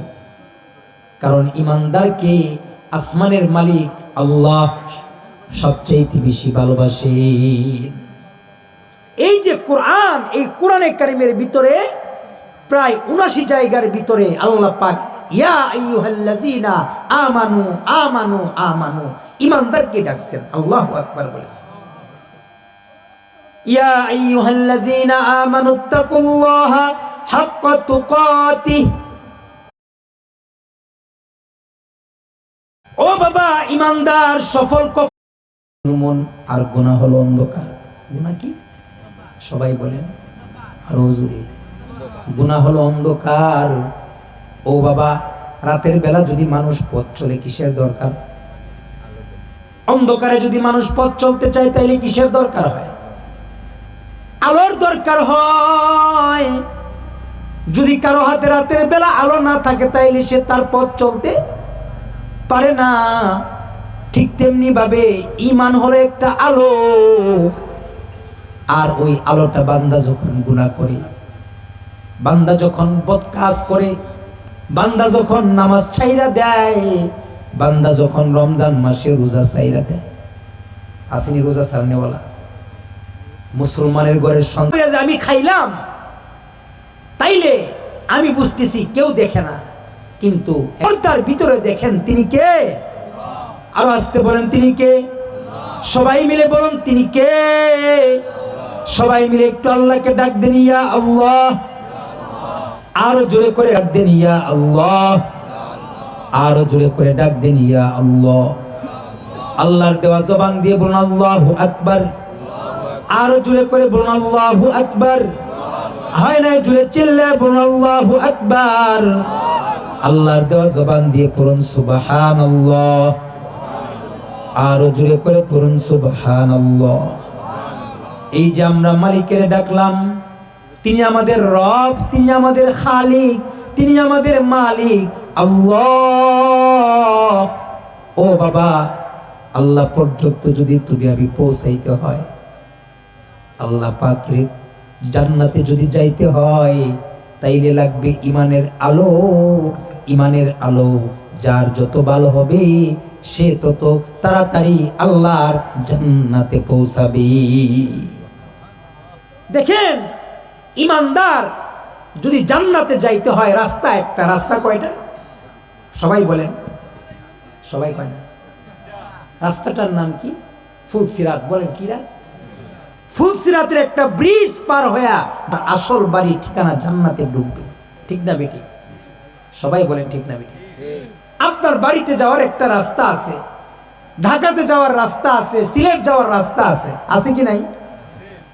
কারণ ইমানদারকে আসমানের মালিক আল্লাহ সবচেয়ে বেশি ভালোবাসেন। এই যে কোরআন, এই কোরআনে কারিমের ভিতরে প্রায় ৭৯ জায়গার ভিতরে আল্লাহ পাক ইয়া আইয়ুহাল্লাযীনা আমানু আমানু আমানু ইমানদারকে ডাকছেন। আল্লাহু আকবার বলে, ইয়া আইয়ুহাল্লাযীনা আমানুত্তাকুল্লাহা হাক্কা তুকাতিহ। ও বাবা, ইমানদার সফল মন আর গুনাহ হলো অন্ধকার। গুনাহ কি? সবাই বলেন আর হুজুরে, গুনাহ হলো অন্ধকার। ও বাবা, রাতের বেলা যদি মানুষ পথ চলে কিসের দরকার? অন্ধকারে যদি মানুষ পথ চলতে চায় তাইলে কিসের দরকার হয়? আলোর দরকার হয়। যদি কারো হাতে রাতের বেলা আলো না থাকে তাইলে সে তার পথ চলতে পারে না। ঠিক তেমনি ভাবে ঈমান হলো একটা আলো, আর ওই আলোটা বান্দা যখন গুনাহ করে, বান্দা যখন বদ কাজ করে, বান্দা যখন নামাজ ছাইরা দেয়, বান্দা যখন রমজান মাসে রোজা ছাইরা দেয়, আসেনি রোজা ছাড়নেওয়ালা মুসলমানের ঘরের সন্তান, আমি খাইলাম তাইলে আমি বুঝতেছি কেউ দেখে না, কিন্তু পর্দার ভিতরে দেখেন তিনি কে? আরো আসতে বলেন, তিনি কে? সবাই মিলে বলুন, তিনি কে? সবাই মিলে একটু আল্লাহকে ডাক দেন, ইয়া আল্লাহ। আরো জোরে করে ডাক দেন, ইয়া আল্লাহ। আরো জোরে করে ডাক দেন, ইয়া আল্লাহ। আল্লাহর দেওয়া জবান দিয়ে বলুন আল্লাহু আকবার। আরো জোরে করে বলুন আল্লাহু আকবার। হয় না, জোরে চিল্লায় বলুন আল্লাহু আকবার। আল্লাহর দেওয়া জবান দিয়ে পড়ুন সুবহানাল্লাহ। আরো জোরে করে পড়ুন সুবহানাল্লাহ। এই যে আমরা মালিকের ডাকলাম, তিনি আমাদের রব, তিনি আমাদের খালিক, তিনি আমাদের মালিক আল্লাহ। ও বাবা, আল্লাহ পর্যন্ত যদি তুমি আমি পৌঁছাইতে হয়, আল্লাহ পাকের জান্নাতে যদি যাইতে হয় তাইলে লাগবে ইমানের আলো। ইমানের আলো যার যত ভালো হবে সে তত তাড়াতাড়ি আল্লাহর জান্নাতে পৌঁছাবে। দেখেন, ইমানদার যদি জান্নাতে যাইতে হয় রাস্তা একটা, রাস্তা কয়টা সবাই বলেন? সবাই কয় না? রাস্তাটার নাম কি? ফুলসিরাত। বলেন কি রাত? ফুলসিরাতের একটা ব্রিজ পার হইয়া আসল বাড়ি ঠিকানা জান্নাতে ঢুকবে। ঠিক না বেটি? সবাই বলেন ঠিক না বেটি? আপনার বাড়িতে যাওয়ার একটা রাস্তা আছে, ঢাকাতে যাওয়ার রাস্তা আছে, সিলেট যাওয়ার রাস্তা আছে, আছে কি নাই?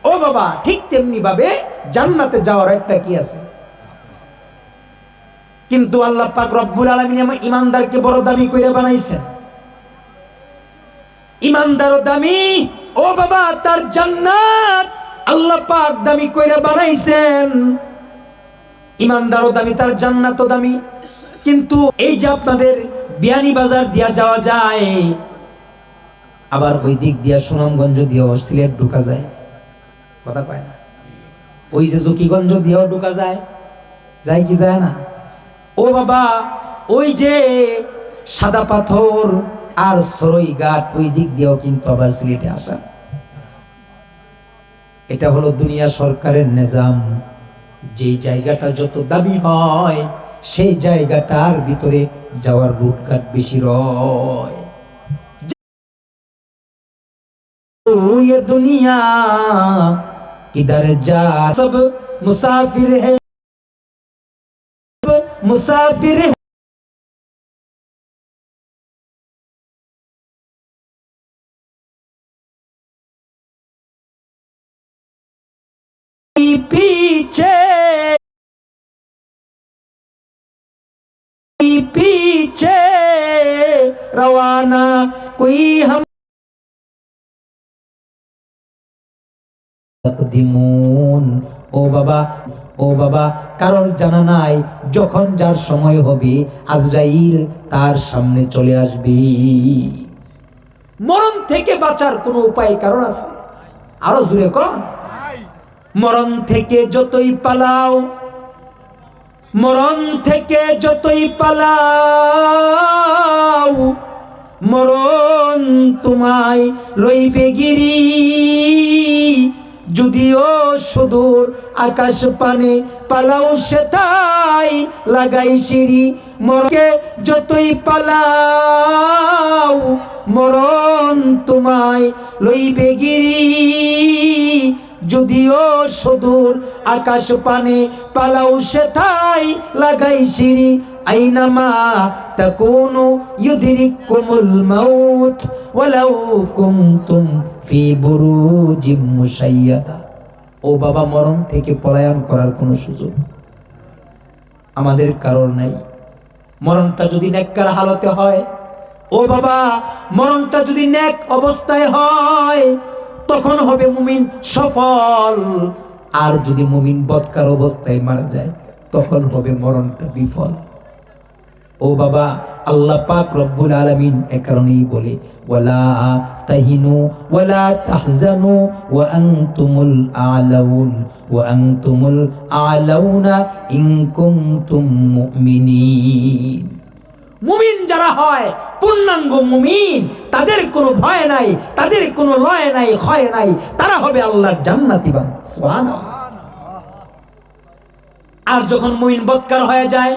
ও বাবা, ঠিক তেমনি ভাবে জান্নাতে যাওয়ার একটা কি আছে। কিন্তু আল্লাহ পাক রব্বুল আলামিন ইমানদারকে বড় দামি কইরা বানাইছেন। ইমানদারও দামি, ও বাবা তার জান্নাত আল্লাহ পাক দামি কইরা বানাইছেন। ইমানদারও দামি, তার জান্নাতও দামি। কিন্তু এই যে আপনাদের বিয়ানীবাজার দিয়া যাওয়া যায়, আবার ওই দিক দিয়া সুনামগঞ্জ দিয়েও সিলেট ঢোকা যায়, কথা কয় না? ওই যে জকিগঞ্জ দিয়েও ঢোকা যায়, যায় কি যায় না? ও বাবা, ওই যে সাদা পাথর আর সরইঘাট ওই দিক দিয়েও কিন্তু আবার সিলেটে আসা। এটা হলো দুনিয়া সরকারের নিজাম। যেই জায়গাটা যত দামি হয় সেই জায়গাটার ভিতরে যাওয়ার রুটঘাট বেশি রয়। ये दुनिया किधर जा सब मुसाफिर है, मुसाफिर है। पीछे पीछे रवाना कोई हम দিমুন। ও বাবা, ও বাবা, কারোর জানা নাই যখন যার সময় হবে আজরাইল তার সামনে চলে আসবে। মরণ থেকে বাঁচার কোনো উপায় কারণ আছে? আরো জোরে কোন? মরণ থেকে যতই পালাও, মরণ থেকে যতই পালাও, মরণ তোমায় লইবে গিরি। যদিও সুদূর আকাশ পানে পালাও সেটাই লাগাই সিঁড়ি। মরকে যতই পালাও, মরণ তোমায় লইবে গিরি। যদিও সুদূর আকাশ পানে পালাও সেটাই লাগাই সিঁড়ি। আইনামা তাকুনু ইউদরিকুমুল মাউত ওয়ালাউ কুনতুম ফি বুরুজিম মুশাইয়াদা। ও বাবা, মরণ থেকে পলায়ন করার কোনো সুযোগ আমাদের কারোর নাই। মরণটা যদি নেককার হালতে হয়, ও বাবা মরণটা যদি নেক অবস্থায় হয় তখন হবে মুমিন সফল। আর যদি মুমিন বদকার অবস্থায় মারা যায় তখন হবে মরণটা বিফল। ও বাবা, আল্লাহ পাক রব্বুল আলামিন এ কারণেই বলে ওয়ালা তাহিনু ওয়ালা তাহজানু ওয়া আনতুমুল আলাউন ওয়া আনতুমুল আলাউনা ইন কুনতুম মুমিনিন। মুমিন যারা হয়, পূর্ণাঙ্গ মুমিন, তাদের কোনো ভয় নাই, তাদের কোনো লয় নাই, ক্ষয় নাই, তারা হবে আল্লাহর জান্নাতি বান্দা। সুবহানাল্লাহ। আর যখন মুমিন বদকার হয়ে যায়,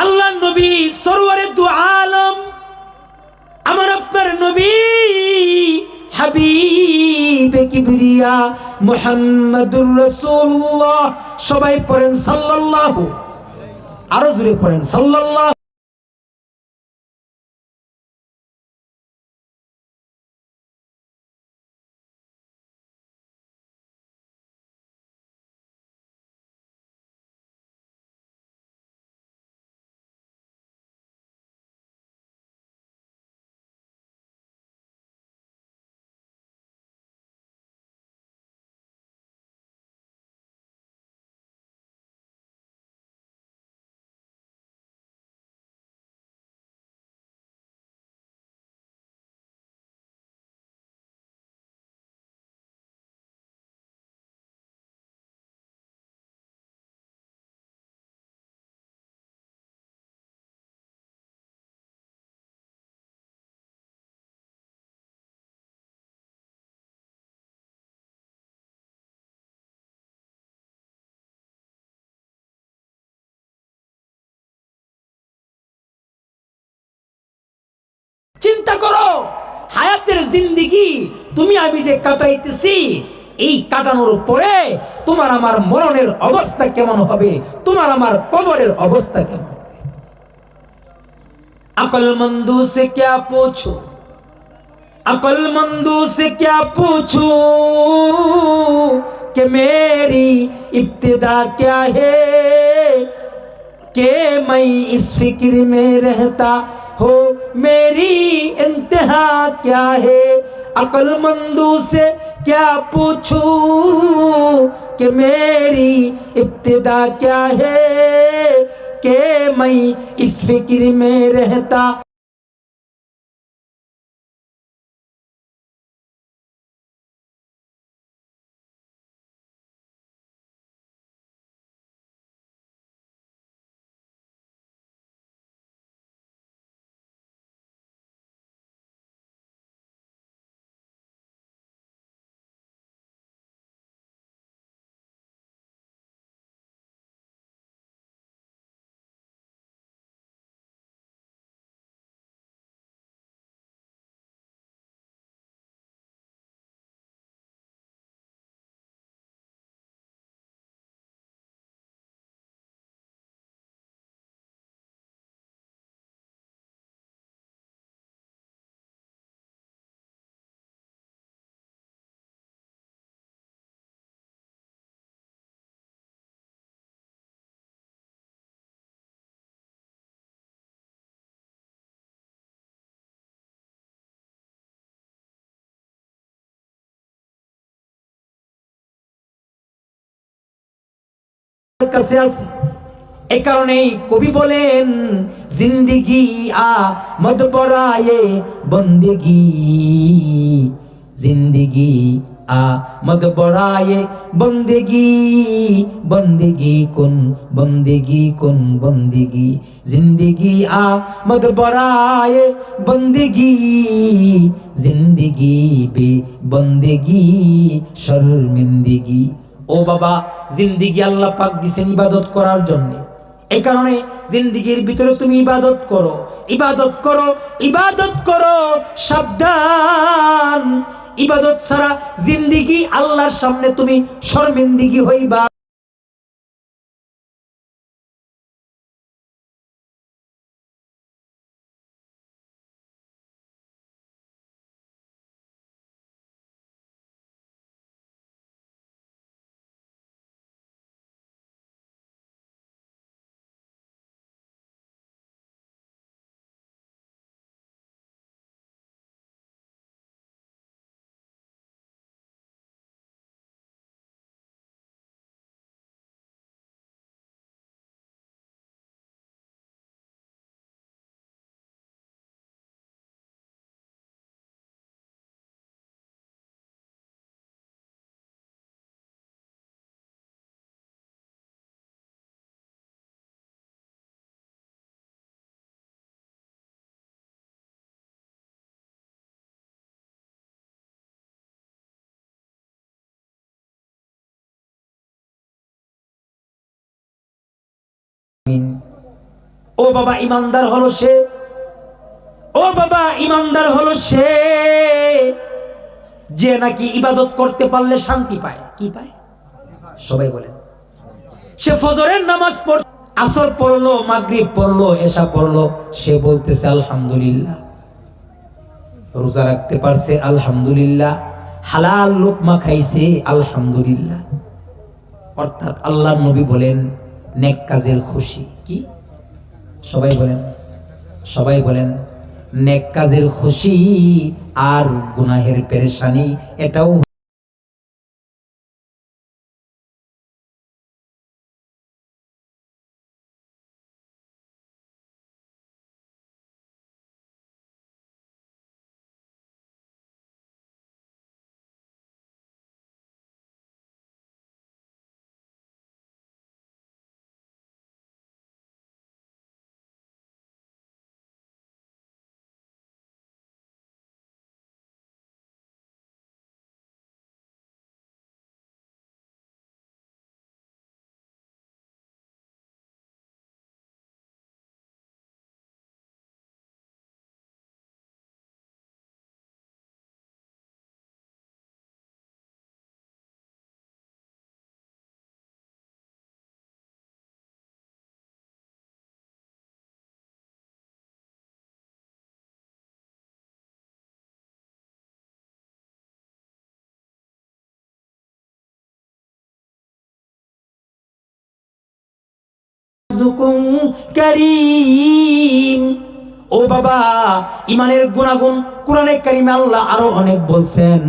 আল্লাহ নবী সরওয়ারে দু আলম আমার আপনার নবী হাবিবে কিবরিয়া মুহাম্মাদুর রাসূলুল্লাহ, সবাই পড়েন সাল্লাল্লাহু, আরো জোরে পড়েন সাল্লাল্লাহু। চিন্তা করো, হায়াতের জিন্দেগি তুমি আমি যে কাটাইতেছি, এই কাটানোর পরে তোমার আমার মরণের অবস্থা কেমন হবে, তোমার আমার কবরের অবস্থা কেমন হবে। अक्लमंदों से क्या पूछो, अक्लमंदों से क्या पूछूं कि मेरी इब्तिदा क्या है, कि मैं इस फिक्र में रहता हो मेरी इंतहा क्या है। अक्लमंदों से क्या पूछूं कि मेरी इब्तिदा क्या है, कि मैं इस फिक्र में रहता। কাছে আছে। এই কারণেই কবি বলেন, জিন্দেগি আমদ বরায়ে বন্দেগি, জিন্দেগি আমদ বরায়ে বন্দেগি, বন্দেগি কুন বন্দেগি কুন বন্দেগি, জিন্দেগি আমদ বরায়ে বন্দেগি, জিন্দেগি বে বন্দেগি শর্মিন্দগি। ও বাবা, জিন্দেগি আল্লাহ পাক দিয়েছেন ইবাদত করার জন্য। এই কারণে জিন্দেগির ভিতরে তুমি ইবাদত করো, ইবাদত করো, ইবাদত করো। সাবধান, ইবাদত ছাড়া জিন্দেগি আল্লাহর সামনে তুমি শর্মিন্দগি হইবা। ও বাবা, ইমানদার হলো সে, ও বাবা ইমানদার হলো সে যে নাকি ইবাদত করতে পারলে শান্তি পায়। কি পায়? সবাই বলেন। সে ফজরের নামাজ পড়, আসর পড়লো, মাগরিব পড়লো, এশা পড়লো, সে বলতেছে আলহামদুলিল্লাহ। রোজা রাখতে পারছে আলহামদুলিল্লাহ, হালাল লোকমা খাইছে আলহামদুলিল্লাহ। অর্থাৎ আল্লাহর নবী বলেন নেক কাজের খুশি। কি? সবাই বলেন, সবাই বলেন, নেক কাজের খুশি আর গুনাহের পেরেশানি এটাও রাযুকুম কারীম। ও বাবা, ইমানের গুণাগুণ কোরআনে কারিমে আল্লাহ আরো অনেক বলছেন।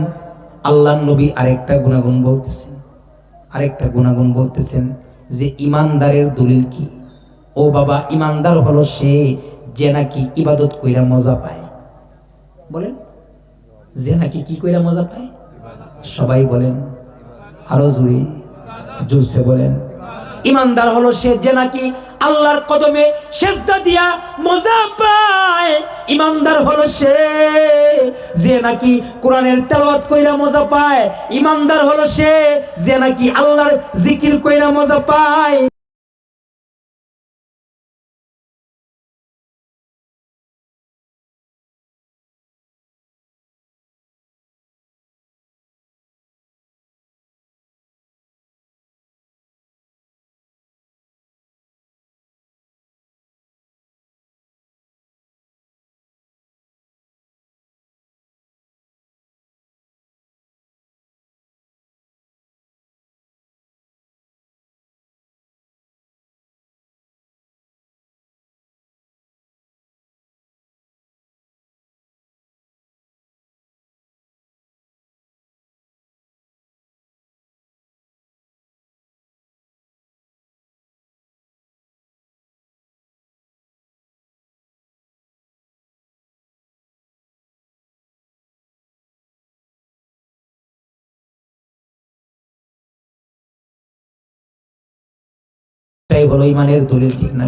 আল্লাহর নবী আরেকটা গুণাগুণ বলতেছেন যে ইমানদারের দলিল কি? ও বাবা, ইমানদার হলো সে যে নাকি ইবাদত কইরা মজা পায়। বলেন, যে নাকি কি কইরা মজা পায়? সবাই বলেন, আরো জোরছে বলেন। ইমানদার হলো সে যে নাকি আল্লাহর কদমে সেজদা দিয়া মজা পায়। ইমানদার হলো সে যে নাকি কোরআনের তেলাওয়াত কইরা মজা পায়। ইমানদার হলো সে যে নাকি আল্লাহর জিকির কইরা মজা পায়। এটাই হলো ইমানের দলিল, ঠিক না?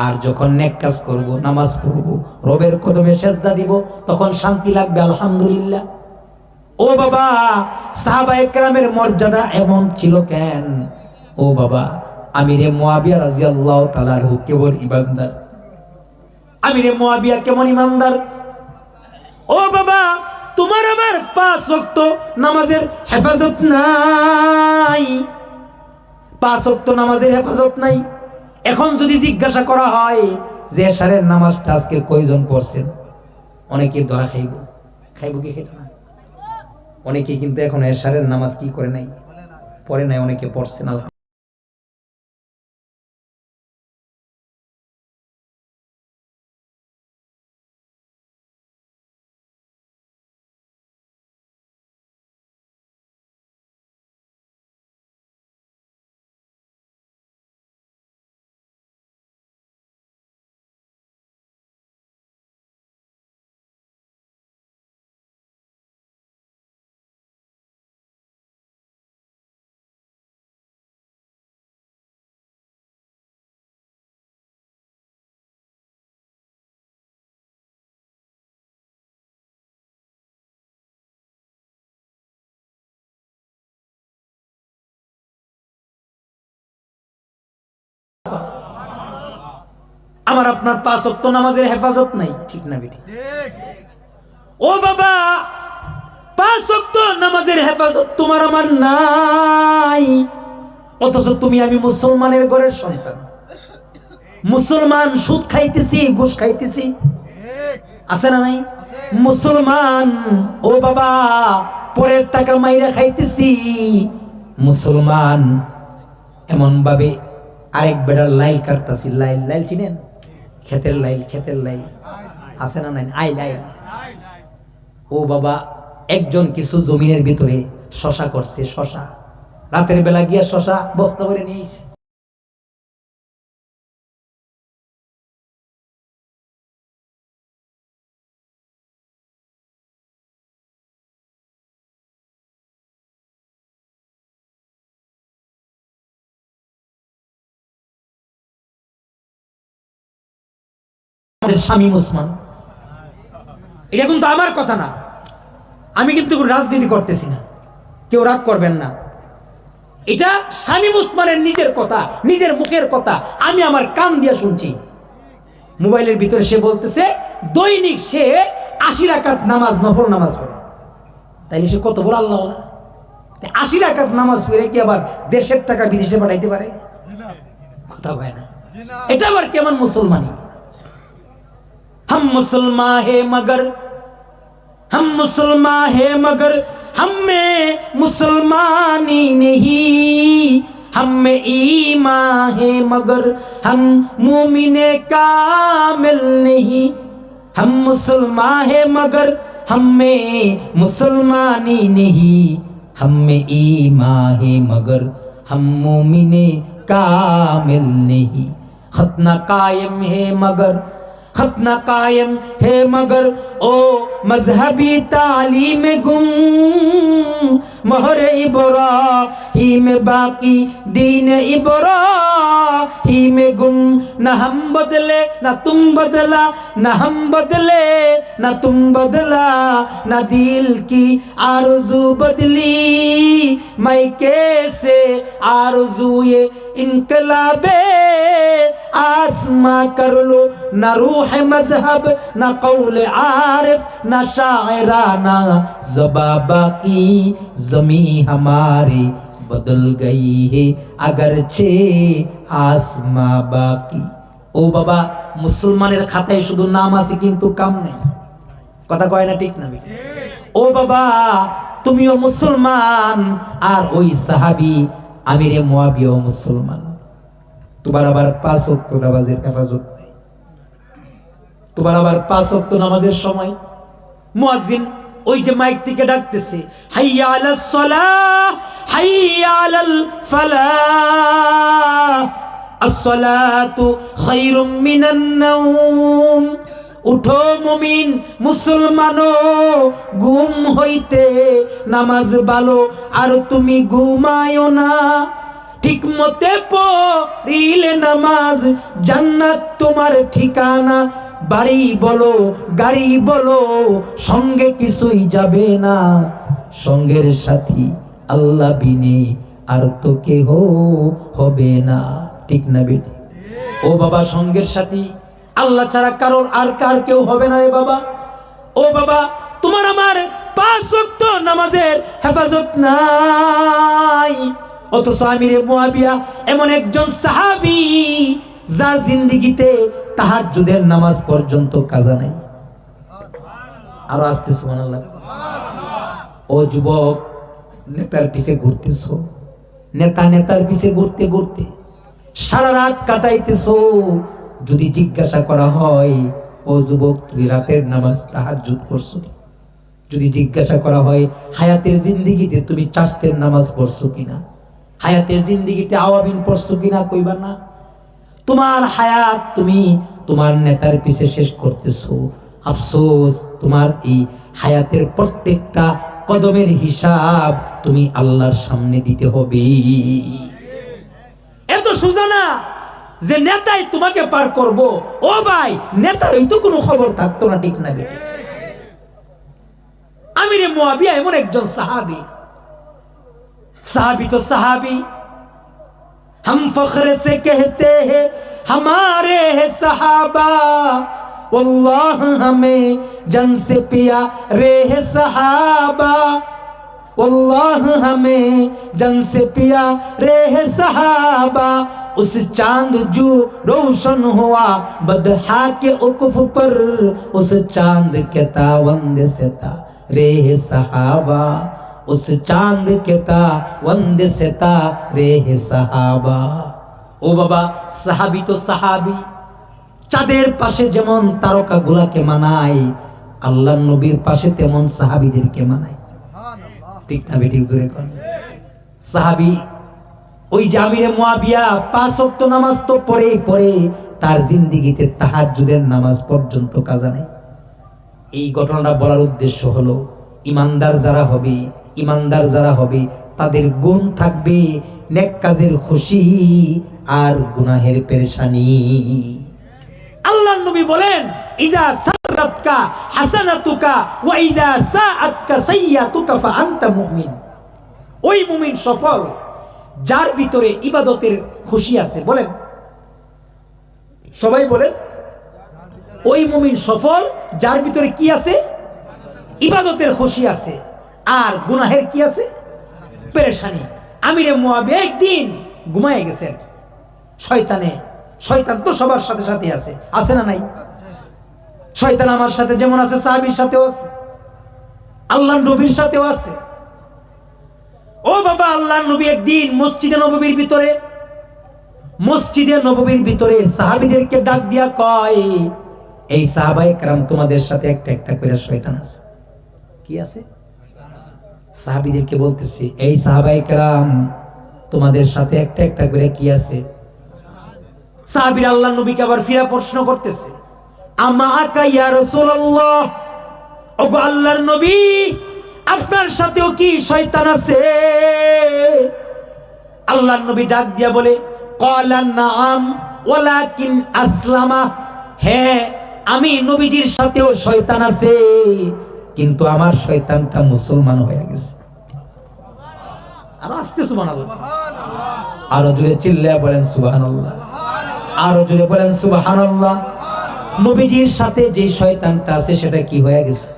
আর যখন নেক কাজ করব, নামাজ পড়ব, রবের কদমে সেজদা দিব, তখন শান্তি লাগবে, আলহামদুলিল্লাহ। ও বাবা, সাহাবায়ে কেরামের মর্যাদা এমন ছিল কেন? ও বাবা, আমিরে মুয়াবিয়া রাদিয়াল্লাহু তাআলা আনহু কেমন ইমানদার! আমিরে মুয়াবিয়া কেমন ইমানদার! ও বাবা, তোমার আমার 5 ওয়াক্ত নামাজের হেফাজত নাই। 5 ওয়াক্ত নামাজের হেফাজত নাই। এখন যদি জিজ্ঞাসা করা হয় যে এশারের নামাজটা আজকে কয়জন পড়ছেন, অনেকে ধরা খাইব কি খেত না? অনেকে কিন্তু এখন এশারের নামাজ কি করে নাই, পড়ে নাই, অনেকে পড়ছেন। আমার আপনার 5 ওয়াক্ত নামাজের হেফাজত নাই, ঠিক না বেটি? ও বাবা, 5 ওয়াক্ত নামাজের হেফাজত তোমার আমার নাই। অথচ তুমি আমি মুসলমানের ঘরের সন্তান। মুসলমান সুদ খাইতেছি, ঘুষ খাইতেছি, আছে না নাই? মুসলমান ও বাবা পরের টাকা মাইরা খাইতেছি। মুসলমান এমন ভাবে আরেক বেড়ার লাইল কাটতাছি। লাইল চিনেন? ক্ষেতের লাইল আছে না নাই? আইল। ও বাবা, একজন কিছু জমিনের ভিতরে শশা করছে, শশা রাতের বেলা গিয়া শশা বস্তা করে নিয়ে এসে শামীম ওসমান। এটা কিন্তু আমার কথা না, আমি কিন্তু রাজনীতি করতেছি না, কেউ রাগ করবেন না। এটা শামীম ওসমানের নিজের কথা, নিজের মুখের কথা, আমি আমার কান দিয়ে শুনছি। মোবাইলের ভিতরে সে বলতেছে দৈনিক সে 80 রাকাত নামাজ, নফল নামাজ পড়ে। তাইলে সে কত বড় আল্লাহওয়ালা! 80 রাকাত নামাজ পড়ে কি আবার দেশের টাকা বিদেশে পাঠাইতে পারে? কথা হয় না। এটা আবার কেমন মুসলমানি? हम मुसलमान है मगर हम में मुसलमानी नहीं, हम में ईमान है मगर हम मोमिने कामिल नहीं, हम मुसलमान है मगर हम में मुसलमानी नहीं, हम में ईमान है मगर हम मोमिने कामिल नहीं। खतना कायम है मगर खतना कायम है मगर ओ मजहबी तालीम गुम, मोहर इब्राहीम बाकी दीन इब्राहीम गुम। न हम बदले न तुम बदला, न हम बदले न तुम बदला, न दिल की आरज़ू बदली, मैं कैसे आरज़ू ये इनकलाबे आसमां कर लो। न रूह मजहब न कौल आरिफ न शायराना ज़बां बाकी, ज़मीं हमारी बदल गई है अगरचे आसमां बाकी। ও বাবা, মুসলমানের খাতায় শুধু নাম আছে কিন্তু কাম নাই। কথা কয় না, ঠিক না? ও বাবা, তুমিও মুসলমান আর ওই সাহাবী আমিরে মুয়াবিয়াও মুসলমান। তোমার আবার 5 ওয়াক্ত নামাজের হেফাজত নাই, তোমার আবার 5 ওয়াক্ত নামাজের সময় মুয়াজ্জিন ওই যে মাইক থেকে ডাকতেছে, হাইয়া আলাস সালাহ হাইয়া আলাল ফালাহ, আসসালাতু খায়রুম মিনান নাওম। উঠো মুমিন মুসলমানো, ঘুম হইতে নামাজ ভালো আর তুমি ঘুমায়ো না। ঠিক মতে পড়িলে নামাজ জান্নাত তোমার ঠিকানা। বাড়ি বলো গাড়ি বলো সঙ্গে কিছুই যাবে না, সঙ্গের সাথী আল্লাহ বিনে আর তো কেহ হবে না। ঠিক না বেটি? ও বাবা, সঙ্গের সাথী আল্লাহ ছাড়া কারোর আর কার কেউ হবে না রে বাবা। ও বাবা, তোমার আমার 5 ওয়াক্ত নামাজের হেফাজত নাই। অথচ আমিরে মুয়াবিয়া এমন একজন সাহাবী যার জিন্দেগিতে তাহাজ্জুদের নামাজ পর্যন্ত কাজা নাই। আরো আসতে সুবহানাল্লাহ। ও যুবক, নেতার পিছে ঘুরতেছো, নেতার পিছে ঘুরতে ঘুরতে সারা রাত কাটাইতেছো। যদি জিজ্ঞাসা করা হয়, ও যুবক তুমি রাতের নামাজ তাহাজ্জুদ পড়ছো? যদি জিজ্ঞাসা করা হয় হায়াতের জিন্দেগিতে তুমি চাষতের নামাজ পড়ছো কিনা, হায়াতের জিন্দেগিতে আওয়াবিন পড়ছো কিনা, কইবা না। তোমার হায়াত তুমি তোমার নেতার পিছে শেষ করতেছো। আফসোস, তোমার এই হায়াতের প্রত্যেকটা কদমের হিসাব তুমি আল্লাহর সামনে দিতে হবে। এত সোজা না যে নেতাই তোমাকে পার করব। ও ভাই, নেতারই তো কোনো খবর থাকতো না। ঠিক না বেটি? আমিরে মুয়াবিয়া এমন একজন সাহাবী, साहबी तो साहबी, हम फख्र से कहते हैं हमारे है सहाबा, वल्लाह हमें जन से पिया रे है सहाबा, वल्लाह हमें जन से पिया रे है सहाबा। उस चांद जो रोशन हुआ बदहा के उकुफ पर, उस चांद के तावंद से था रे है सहाबा, उस चांद के तावंद से था रे है सहाबा। ও বাবা, সাহাবী তো সাহাবী, চাঁদের পাশে যেমন তারকা গুলাকে মানায়, আল্লাহর নবীর পাশে তেমন সাহাবীদেরকে মানায়। ঠিক না বেটি? জোরে কোন সাহাবী ওই আমিরে মুয়াবিয়া 5 ওয়াক্ত নামাজ তো পড়ে তার জিন্দেগিতে তাহাজ্জুদের নামাজ পর্যন্ত কাজা নেই। এই ঘটনাটা বলার উদ্দেশ্য হলো, ইমানদার যারা হবে তাদের গুণ থাকবে নেক কাজের খুশি আর গুনাহের পেরেশানি। আল্লাহর নবী বলেন, ইজা সারাতকা হাসানাতুকা ওয়া ইজা সাআতকা সাইয়াতুকা ফা আনতা মুমিন। ওই মুমিন সফল যার ভিতরে ইবাদতের খুশি আছে। বলেন সবাই, বলেন ওই মুমিন সফল যার ভিতরে কি আছে? ইবাদতের খুশি আছে আর গুনাহের কি আছে? পেরেশানি। আমিরে মুয়াবিয়া একদিন ঘুমায় গেছে আর কি। শয়তান তো সবার সাথে সাথে আছে না নাই? শয়তান আমার সাথে যেমন আছে, সাহাবীর সাথেও আছে, আল্লাহর নবীর সাথেও আছে। ও বাবা, আল্লাহর নবী একদিন মসজিদে নববীর ভিতরে সাহাবীদেরকে ডাক দিয়া কয়, এই সাহাবায়ে কেরাম তোমাদের সাথে একটা একটা করে শয়তান আছে। কি আছে? সাহাবীদেরকে বলতেছে, এই সাহাবায়ে কেরাম তোমাদের সাথে একটা একটা করে কি আছে? সাহাবীরা আল্লাহর নবীকে আবার ফিরা প্রশ্ন করতেছে, আমাকা ইয়া রাসূলুল্লাহ, ওগো আল্লাহর নবী আপনার সাথেও কি শয়তান আছে? আল্লাহর নবী ডাক দিয়া বলে, ক্বালা নাআম ওয়ালাকিন আসলামা, হ্যাঁ আমি নবীজির সাথেও শয়তান আছে, কিন্তু আমার শয়তানটা মুসলমান হয়ে গেছে। আরো আস্তে সুবহানাল্লাহ, আরো জোরে চিল্লায়া বলেন সুবহানাল্লাহ, আরো জোরে বলেন সুবহানাল্লাহ। নবীজির সাথে যে শয়তানটা আছে সেটা কি হয়ে গেছে?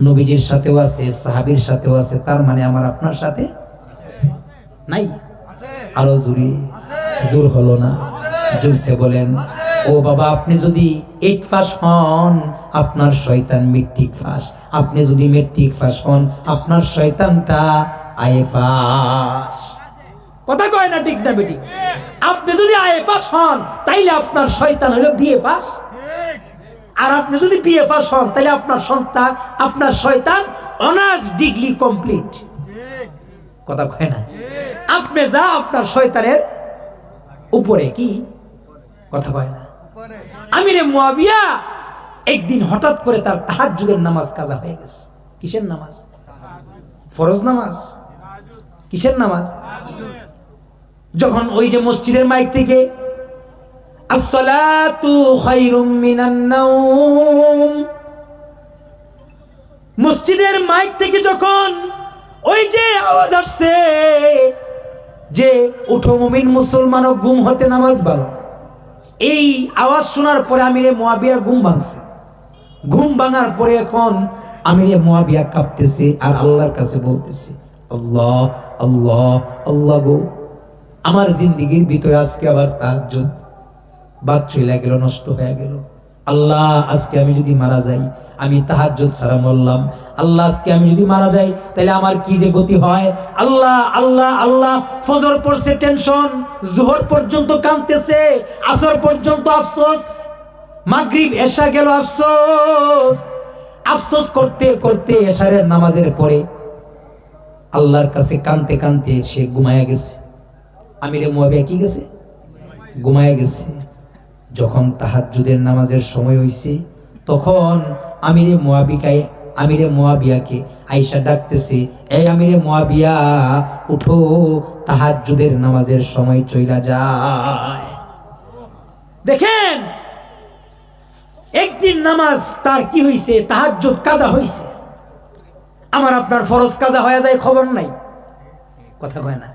নবীজির সাথেও আছে, সাহাবীর সাথেও আছে, তার মানে আমার আপনার সাথে নাই। আরো জোরে, জোর হলো না, জোরছে বলেন। ও বাবা, আপনি যদি 8 পাস হন আপনার শয়তান মেট্রিক পাস, আপনি যদি মেট্রিক পাস হন আপনার শয়তানটা আইএ পাস। কথা কয় না ঠিক না বেটি? আপনি যদি আইএ পাস হন তাইলে আপনার শয়তান হলো বিএ পাস, আর আপনি যদি বিএ পাস হন তাহলে আপনার শয়তান অনার্স ডিগ্রি কমপ্লিট। কথা কয় না? আপনি যা আপনার শয়তানের উপরে কি? কথা কয় না? আমিরে মুয়াবিয়া একদিন হঠাৎ করে তার তাহাজ্জুদের নামাজ কাজা হয়ে গেছে। কিসের নামাজ? ফরজ নামাজ। কিসের নামাজ? যখন ওই যে মসজিদের মাইক থেকে আসসালাতু খায়রুম মিনান নাওম, মসজিদের মাইক থেকে যখন ওই যে আওয়াজ আসছে যে উঠো মুমিন মুসলমান, ঘুম হতে নামাজ ভালো, এই আওয়াজ শোনার পরে আমিরে মুয়াবিয়ার ঘুম ভাঙছে। ঘুম ভাঙার পরে এখন আমিরে মুয়াবিয়া কাঁপতেছে আর আল্লাহর কাছে বলতেছে, আল্লাহ আল্লাহ আল্লাহ গো, আমার জিন্দেগির ভিতরে আজকে আবার তাহাজ্জুদ বাদ চলে গেল, নষ্ট হয়ে গেল। আল্লাহ আজকে আমি যদি মারা যাই, আমি তাহাজ্জুদ ছাড়া মরলাম, আল্লাহ আজকে আমি যদি মারা যাই তাহলে আমার কি যে গতি হয়। আল্লাহ আল্লাহ আল্লাহ। ফজর পড়ছে টেনশন, যোহর পর্যন্ত কাঁদতেছে, আসর পর্যন্ত আফসোস, মাগরিব এশা গেল আফসোস। আফসোস করতে করতে এশারের নামাজের পরে আল্লাহর কাছে কাঁদতে কাঁদতে সে ঘুমায়া গেছে। আমিরে মুয়াবিয়া কি গেছে? ঘুমায়া গেছে। যখন তাহাজ্জুদের নামাজের সময় হইছে তখন আমিরে মুয়াবিয়াকে আয়েশা ডাকতেছে, এই আমিরে মুয়াবিয়া উঠো, তাহাজ্জুদের নামাজের সময় চইলা যায়। দেখেন একদিন নামাজ তার কি হইছে? তাহাজ্জুদ কাজা হইছে। আমার আপনার ফরজ কাজা হয়ে যায়, খবর নাই। কথা কয় না?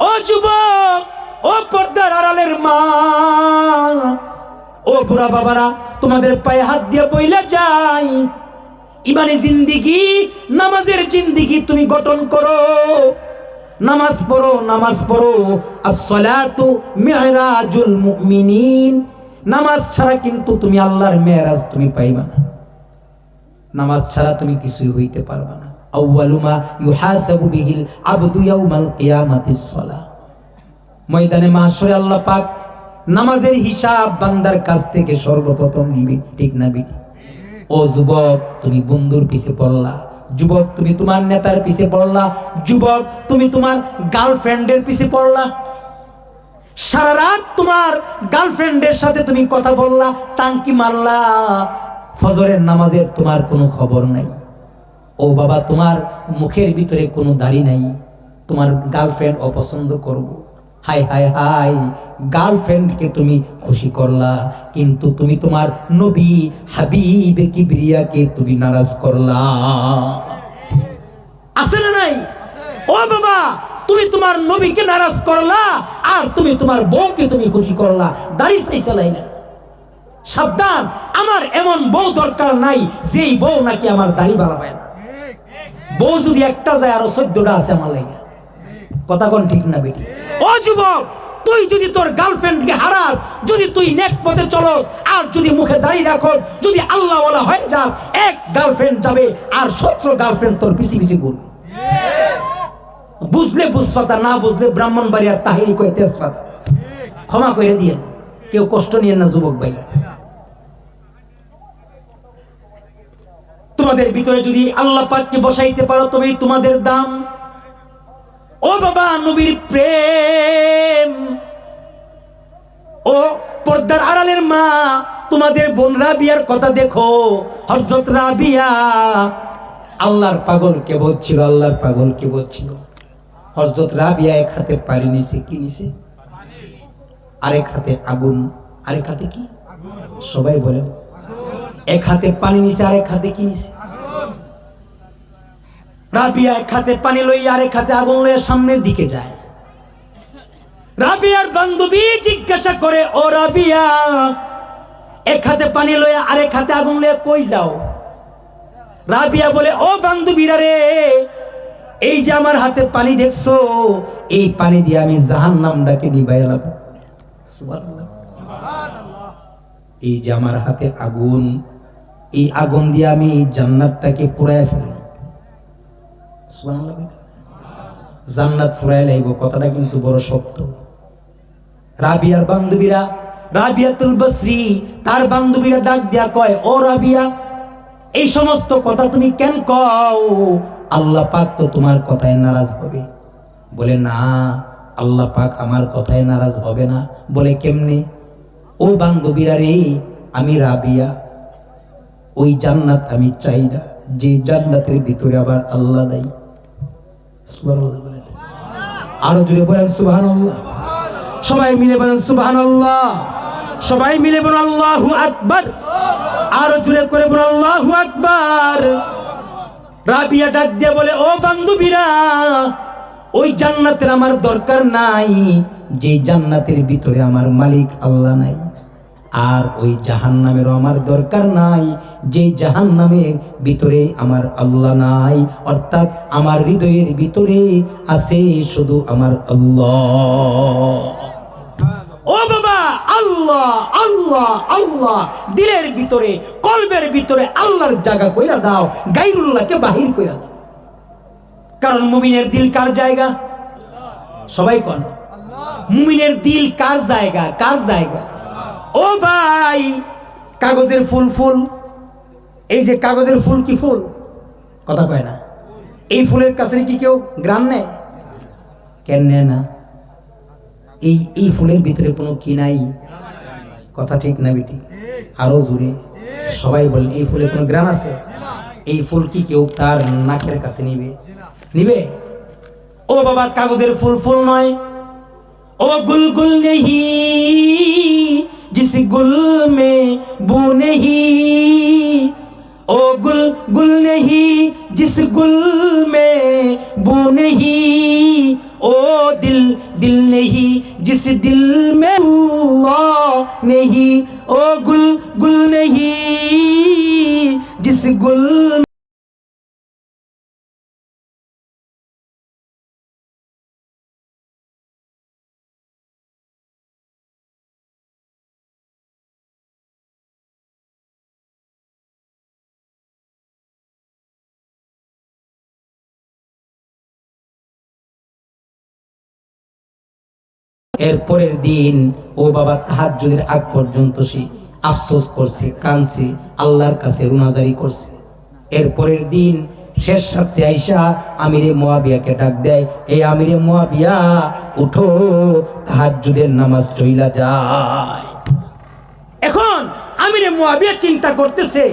ও যুবক, ও পর্দার আড়ালের মা, ও বুড়া বাবারা, তোমাদের পায়ে হাত দিয়ে বইলা যাই, ইমানি জিন্দিগি, নামাজের জিন্দিগি তুমি গঠন করো। নামাজ পড়ো, নামাজ পড়ো। আসসালাতু মি'রাজুল মুমিনিন। নামাজ ছাড়া কিন্তু তুমি আল্লাহর মেরাজ তুমি পাইবা না। নামাজ ছাড়া তুমি কিছুই হইতে পারবা না। আউয়ালু মা ইউহাসাবু বিহিল আবদু ইয়াউমাল কিয়ামাতিস সালাহ। ময়দানে মাহশরে আল্লাহ পাক নামাজের হিসাব বান্দার কাছ থেকে সর্বপ্রথম নিবে, ঠিক না বেটি? ও যুবক, তুমি বন্ধুর পিছে পড়লা, যুবক তুমি তোমার নেতার পিছে পড়লা, যুবক তুমি তোমার গার্লফ্রেন্ডের পিছে পড়লা, সারা রাত তোমার গার্লফ্রেন্ডের সাথে তুমি কথা বললা, টাঙ্কি মারলা, ফজরের নামাজের তোমার কোনো খবর নাই। ও বাবা, তোমার মুখের ভিতরে কোনো দাড়ি নাই, তোমার গার্লফ্রেন্ড অপছন্দ করবো। হাই হাই হাই, গার্লফ্রেন্ডকে তুমি খুশি করলা, কিন্তু তুমি তোমার নবী হাবিবে কিবরিয়াকে তুমি নারাজ করলা। আছে না নাই? ও বাবা, তুমি তোমার নবীকে নারাজ করলা আর তুমি তোমার বউকে তুমি খুশি করলা, দাড়ি চাই চালাইলা। সাবধান, আমার এমন বউ দরকার নাই যেই বউ নাকি আমার দাড়ি বাড়ায় না। বউ যদি একটা যায় আরো 14টা আছে আমার লাগে। কথা কোন ঠিক না বেটি? ও যুবক, তুই যদি তোর গার্লফ্রেন্ডকে হারাস, যদি তুই নেক পথে চলস, আর যদি মুখে দাঁড়িয়ে রাখো, যদি আল্লাহ ওয়ালা হয়ে যাস, এক গার্লফ্রেন্ড যাবে আর 17 গার্লফ্রেন্ড তোর পিছে পিছে ঘুরবে। বুঝলে বুঝপাতা, না বুঝলে ব্রাহ্মণবাড়িয়ার তাহিরি কয় তেজপাতা। ক্ষমা করে দিয়েন, কেউ কষ্ট নিয়েন না যুবক ভাই। তোমাদের ভিতরে যদি আল্লাহ পাককে বসাইতে পারো তবেই তোমাদের দাম। ও বাবা, নবীর প্রেম, ও পর্দার আড়ালের মা, তোমাদের বোন রাবিয়ার কথা দেখো। হযরত রাবিয়া আল্লাহর পাগল কে বলছিল, আল্লাহর পাগল কে বলছিল। হযরত রাবিয়া এক হাতে পানি নিছে, কি নিছে? আরেক হাতে আগুন। আরেক হাতে কি? সবাই বলেন। এক হাতে পানি নিছে, আরেক হাতে কি নিছে? রাবিয়া এক হাতে পানি লইয়া আরেক হাতে আগুন লইয়া সামনের দিকে যায়। রাবিয়ার বান্ধবী জিজ্ঞাসা করে, ও রাবিয়া, এক হাতে পানি লইয়া আরেক হাতে আগুন লইয়া কই যাও? রাবিয়া বলে, ও বান্ধবীরা রে, এই যে আমার হাতে পানি দেখছো, এই পানি দিয়ে আমি জাহান্নামটাকে নিভাইয়া লাভ। সুবহানাল্লাহ। এই যে আমার হাতে আগুন, এই আগুন দিয়ে আমি জান্নাতটাকে পুরাইয়া ফেলব। সুবহানাল্লাহ। জান্নাত ফুরাই লাইব, কথাটা কিন্তু বড় সত্য। রাবিয়ার বান্ধবীরা, রাবিয়াতুল বসরি তার বান্ধবীরা ডাক দিয়া কয়, ও রাবিয়া, এই সমস্ত কথা তুমি কেন কও? আল্লাহ পাক তো তোমার কথায় নারাজ হবে। বলে, না, আল্লাহ পাক আমার কথায় নারাজ হবে না। বলে, কেমনে? ও বান্ধবীরা রে, আমি রাবিয়া, ওই জান্নাত আমি চাই না যে জান্নাতের ভিতরে আবার আল্লাহ নাই। সুবহানাল্লাহ বলেন। আরো জোরে বলেন সুবহানাল্লাহ। সবাই মিলে বলেন সুবহানাল্লাহ। সবাই মিলে বলেন আল্লাহু আকবার। আরো জোরে করে বলেন আল্লাহু আকবার। রাবিয়া ডাক দিয়ে বলে, ও বান্ধবীরা, ওই জান্নাতের আমার দরকার নাই যে জান্নাতের ভিতরে আমার মালিক আল্লাহ নাই। আর ওই জাহান্নামেরও আমার দরকার নাই যে জাহান্নামের ভিতরে আমার আল্লাহ নাই। অর্থাৎ আমার হৃদয়ের ভিতরে আছে শুধু আমার আল্লাহ। ও বাবা, আল্লাহ আল্লাহ আল্লাহ দিলের ভিতরে, কলবের ভিতরে আল্লাহর জায়গা কইরা দাও, গায়রুল্লাহকে বাহির কইরা দাও। কারণ মুমিনের দিল কার জায়গা? সবাই কোন, মুমিনের দিল কার জায়গা? কার জায়গা? ও ভাই, কাগজের ফুল ফুল, এই যে কাগজের ফুল কি ফুল? কথা কয় না। এই ফুলের কাছে কি কেউ গ্রাম নেয়? কেন নেয় না? এই ফুলের ভিতরে কোনো কি নাই? কথা ঠিক না বেটি? আরো জোরে সবাই বলেন, এই ফুলে কোনো গ্রাম আছে? এই ফুল কি কেউ তার নাকের কাছে নিবে? নিবে? ও বাবা, কাগজের ফুল ফুল নয়। ও গুলগুল নেহি जिस गुल में बू नहीं, ओ गुल गुल नहीं जिस गुल में बू नहीं, ओ दिल दिल नहीं जिस दिल में अल्लाह नहीं, ओ गुल गुल नहीं जिस गुल। এর পরের দিন ও বাবা তাহাজ্জুদের আগ পর্যন্ত সে আফসোস করছে, কাঁদছে, আল্লাহর কাছে রুনাজারি করছে। এর পরের দিন শেষ রাত্রে আইসা আমিরে মুয়াবিয়াকে ডাক দেয়, এই আমিরে মুয়াবিয়া উঠো, তাহাজ্জুদের নামাজ চইলা যায়। এখন আমিরে মুয়াবিয়া চিন্তা করতেছে,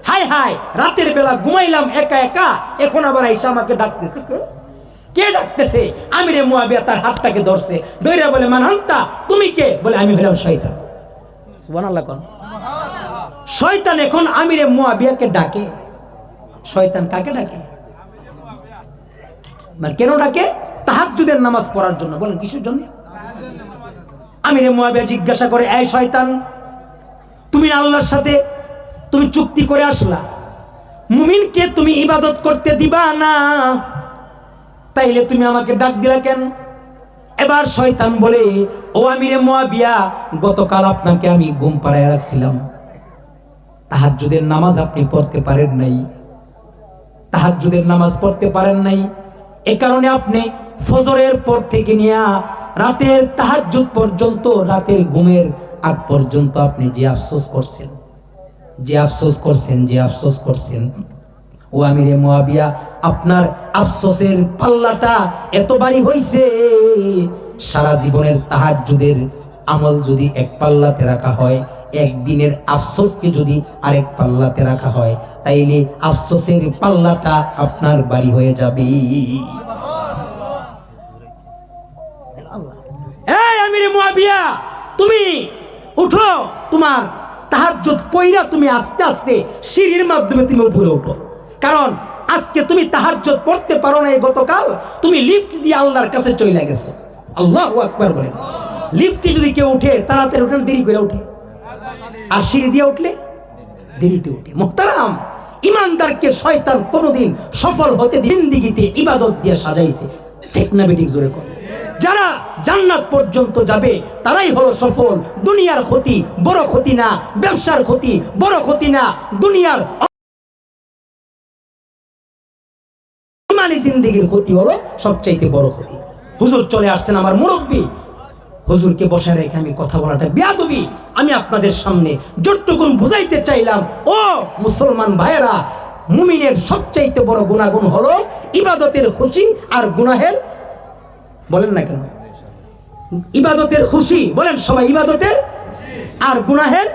হায় হায়, রাতের বেলা ঘুমাইলাম একা একা, এখন আবার আইসা আমাকে ডাকতেছে। কে ডাকতেছে? আমিরে মুয়াবিয়া তার হাতটাকে ধরছে, ধইরা বলে, মান আনতা, তুমি কে? বলে, আমি হলাম শয়তান। সুবহানাল্লাহ কোন। শয়তান এখন আমিরে মুয়াবিয়াকে ডাকে। শয়তান কাকে ডাকে? মানে কেন ডাকে? তাহাজ্জুদের নামাজ পড়ার জন্য। বলেন কিসের জন্য? আমিরে মুয়াবিয়া জিজ্ঞাসা করে, এই শয়তান, তুমি আল্লাহর সাথে তুমি চুক্তি করে আসলা, মুমিনকে তুমি ইবাদত করতে দিবা না, তাইলে তুমি আমাকে ডাক দিলা কেন? এবার শয়তান বলে, ও আমিরে মুয়াবিয়া, গতকাল আপনাকে আমি ঘুম পাড়ায় রাখছিলাম, তাহাজ্জুদের নামাজ আপনি পড়তে পারেন নাই, তাহাজ্জুদের নামাজ পড়তে পারেন নাই, এ কারণে আপনি ফজরের পর থেকে নিয়ে রাতের তাহাজ্জুদ পর্যন্ত, রাতের ঘুমের আগ পর্যন্ত আপনি যে আফসোস করছেন, যে আফসোস করছেন, যে আফসোস করছেন, ও আমিরে মুয়াবিয়া, আপনার আফসোসের পাল্লাটা এত ভারী হইছে, সারা জীবনের তাহাজ্জুদের আমল যদি এক পাল্লাতে রাখা হয়, একদিনের আফসোসকে যদি আরেক পাল্লাতে রাখা হয়, তাইলে আফসোসের পাল্লাটা আপনার ভারী হয়ে যাবে। এই আমিরে মুয়াবিয়া, তুমি উঠো, তোমার তাহাজ্জুদ পইরা তুমি আস্তে আস্তে সিঁড়ির মাধ্যমে তুমি উপরে উঠো। কারণ আজকে তুমি তাহাজ্জুদ পড়তে পারো না, গতকাল তুমি লিফট দিয়ে আল্লাহর কাছে চলে গেছো। আল্লাহু আকবার বলেন। লিফটে যদি কেউ উঠে তাড়াতাড়ি উঠে, দেরি করে উঠে, আর সিঁড়ি দিয়ে উঠলে দেরিতে উঠে। মুহতারাম, ইমানদারকে শয়তান কোনোদিন সফল হতে জিন্দেগিতে ইবাদত দিয়ে সাজাইছে। ঠিক না বেঠিক? জোরে কর। যারা জান্নাত পর্যন্ত যাবে তারাই হলো সফল। দুনিয়ার ক্ষতি বড় ক্ষতি না, ব্যবসার ক্ষতি বড় ক্ষতি না, দুনিয়ার ইমানি জিন্দেগির ক্ষতি হলো সবচাইতে বড় ক্ষতি। হুজুর চলে আসছেন, আমার মুরব্বী, হুজুরকে বসায় রেখে আমি কথা বলাটা বেয়াদবি। আমি আপনাদের সামনে যতটুকুন বুঝাইতে চাইলাম, ও মুসলমান ভাইয়েরা, মুমিনের সবচাইতে বড় গুনাহগুণ হলো ইবাদতের খুশি আর গুনাহের, বলেন না কেন, ইবাদতের খুশি বলেন সবাই, ইবাদতের আর গুনাহের।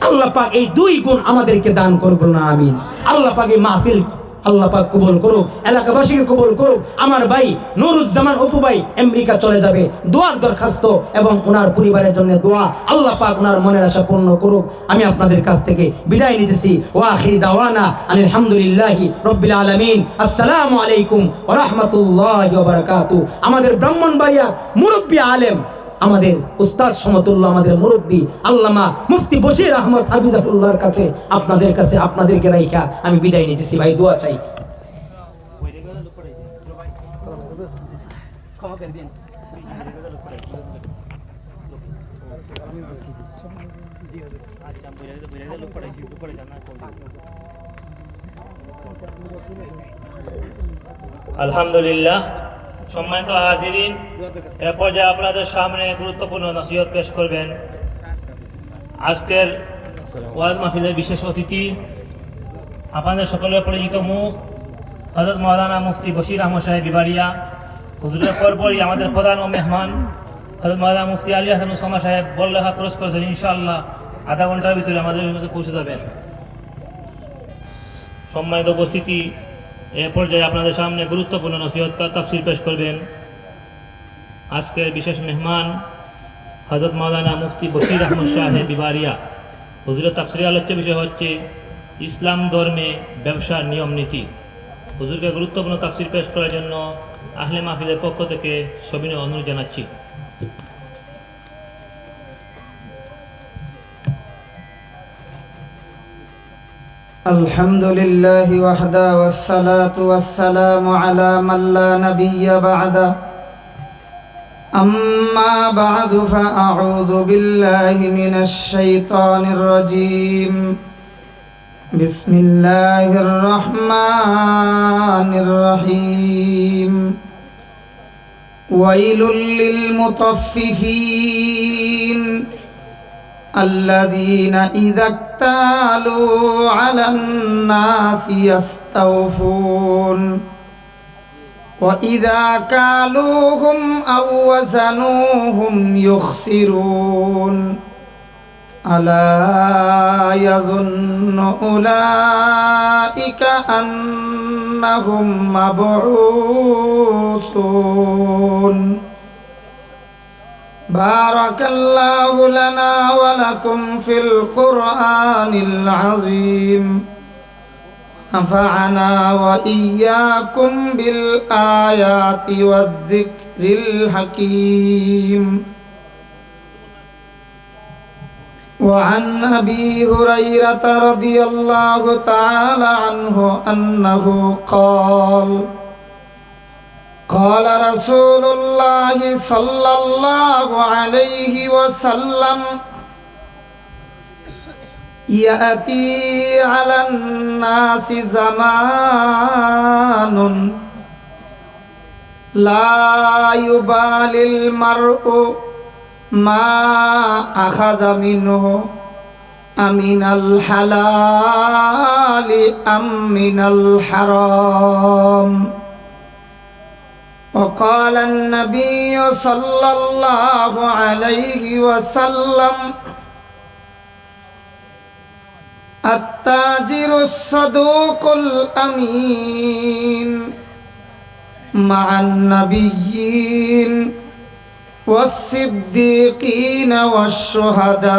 আল্লাহ পাক এই দুই গুণ আমাদেরকে দান করবো না, আমিন। আল্লাহ পাক এই মাহফিল আল্লাহ পাক কবুল করুক, এলাকাবাসীকে কবুল করুক। আমার ভাই নুরুজ্জামান অপু ভাই আমেরিকা চলে যাবে, দোয়ার দরখাস্ত এবং ওনার পরিবারের জন্য দোয়া। আল্লাহ পাক ওনার মনের আশা পূর্ণ করুক। আমি আপনাদের কাছ থেকে বিদায় নিতেছি। ওয়া আখিরি দাওয়ানা আলহামদুলিল্লাহি রাব্বিল আলামিন। আসসালামু আলাইকুম ওয়া রাহমাতুল্লাহি ওয়া বারাকাতুহু। আমাদের ব্রাহ্মণবাড়িয়া মুরব্বী আলেম, আমাদের উস্তাদ সমতুল্য, আমাদের মুরব্বী আল্লামা মুফতি বশির আহমদ হাফিজাহুল্লাহর কাছে, আপনাদের কাছে, আপনাদেরকে রাইখা আমি বিদায় নিতেছি। ভাই দোয়া চাই। আলহামদুলিল্লাহ। সম্মানিত হাজিরিন, এ পর্যায়ে আপনাদের সামনে গুরুত্বপূর্ণ নসিহত পেশ করবেন আজকের ওয়াজ মাহফিলের বিশেষ অতিথি, আপনাদের সকলের পরিচিত মুখ হযরত মাওলানা মুফতি বশির আহমদ সাহেব বিবারিয়া। হুজুরের পরপরই আমাদের প্রধান ও মেহমান হযরত মাওলানা মুফতি আলী হাসান উসামা সাহেব বল্লেখা ক্রস করেছেন। ইনশাআল্লাহ আধা ঘন্টার ভিতরে আমাদের কাছে পৌঁছে যাবেন। সম্মানিত উপস্থিতি, এ পর্যায়ে আপনাদের সামনে গুরুত্বপূর্ণ নসিহত তাফসীর পেশ করবেন আজকের বিশেষ মেহমান হযরত মাওলানা মুফতি বশির আহমদ সাহেব বিবারিয়া। হুজুরের তাফসীরের আলোচ্য বিষয় হচ্ছে ইসলাম ধর্মে ব্যবসার নিয়ম নীতি। হুজুরকে গুরুত্বপূর্ণ তাফসীর পেশ করার জন্য আহলে মাহফিলের পক্ষ থেকে সবিনয় অনুরোধ জানাচ্ছি। الحمد لله وحده والصلاة والسلام على من لا نبي بعده أما بعد فأعوذ بالله من الشيطان الرجيم بسم الله الرحمن الرحيم ويل للمطففين الذين إذا اكتالوا على الناس يستوفون وإذا كالوهم أو وزنوهم يخسرون ألا يظن أولئك أنهم مبعوثون بارك الله لنا ولكم في القرآن العظيم نفعنا وإياكم بالآيات والذكر الحكيم وعن أبي هريرة رضي الله تعالى عنه أنه قال قال رسول الله صلى الله عليه وسلم يأتي على الناس زمان লা ইউবালিল মারউ মা আখাযা মিনহু আমিনাল হালালি আম মিনাল হারাম। وقال النبي صلى الله عليه وسلم التاجر الصدوق الأمين مع النبيين والصديقين والشهداء.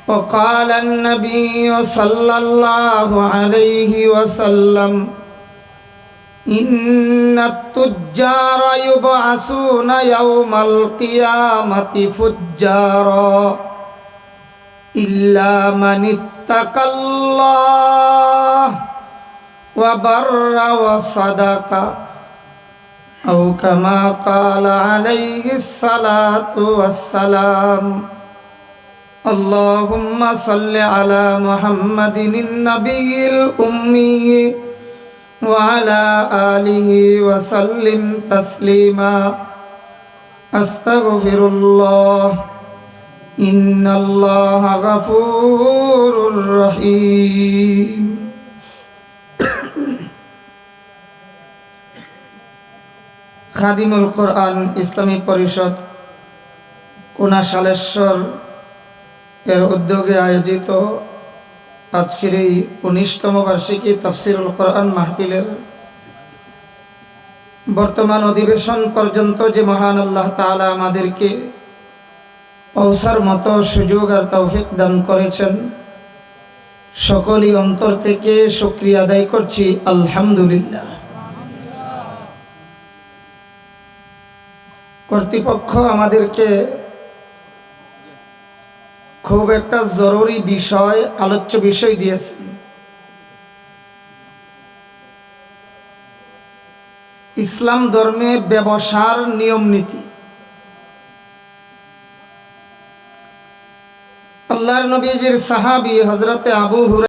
وقال النبي صلى الله عليه وسلم إن التجار يبعثون يوم القيامة فجارا إلا من اتقى الله وبر وصدق أو كما قال عليه الصلاة والسلام. اللهم صل على محمد النبي الأمي وعلى آله وسلم تسليما. أستغفر الله إن الله غفور رحيم. খাদিমুল কোরআন ইসলামী পরিষদ কোনা সালেশ্বর এর উদ্যোগে আয়োজিত আজকের এই 19তম বার্ষিকী তাফসিরুল কোরআন মাহফিলের বর্তমান অধিবেশন পর্যন্ত যে মহান আল্লাহ তাআলা আমাদেরকে পৌঁছার মতো সুযোগ আর তৌফিক দান করেছেন, সকলই অন্তর থেকে শুকরিয়া আদায় করছি আলহামদুলিল্লাহ। কর্তৃপক্ষ আমাদেরকে খুব একটা জরুরি বিষয়, আলোচ্য বিষয় দিয়েছেন। ইসলাম ধর্মে ব্যবসার নিয়ম নীতি। আল্লাহর নবীজির সাহাবী হযরতে আবু হুরায়রা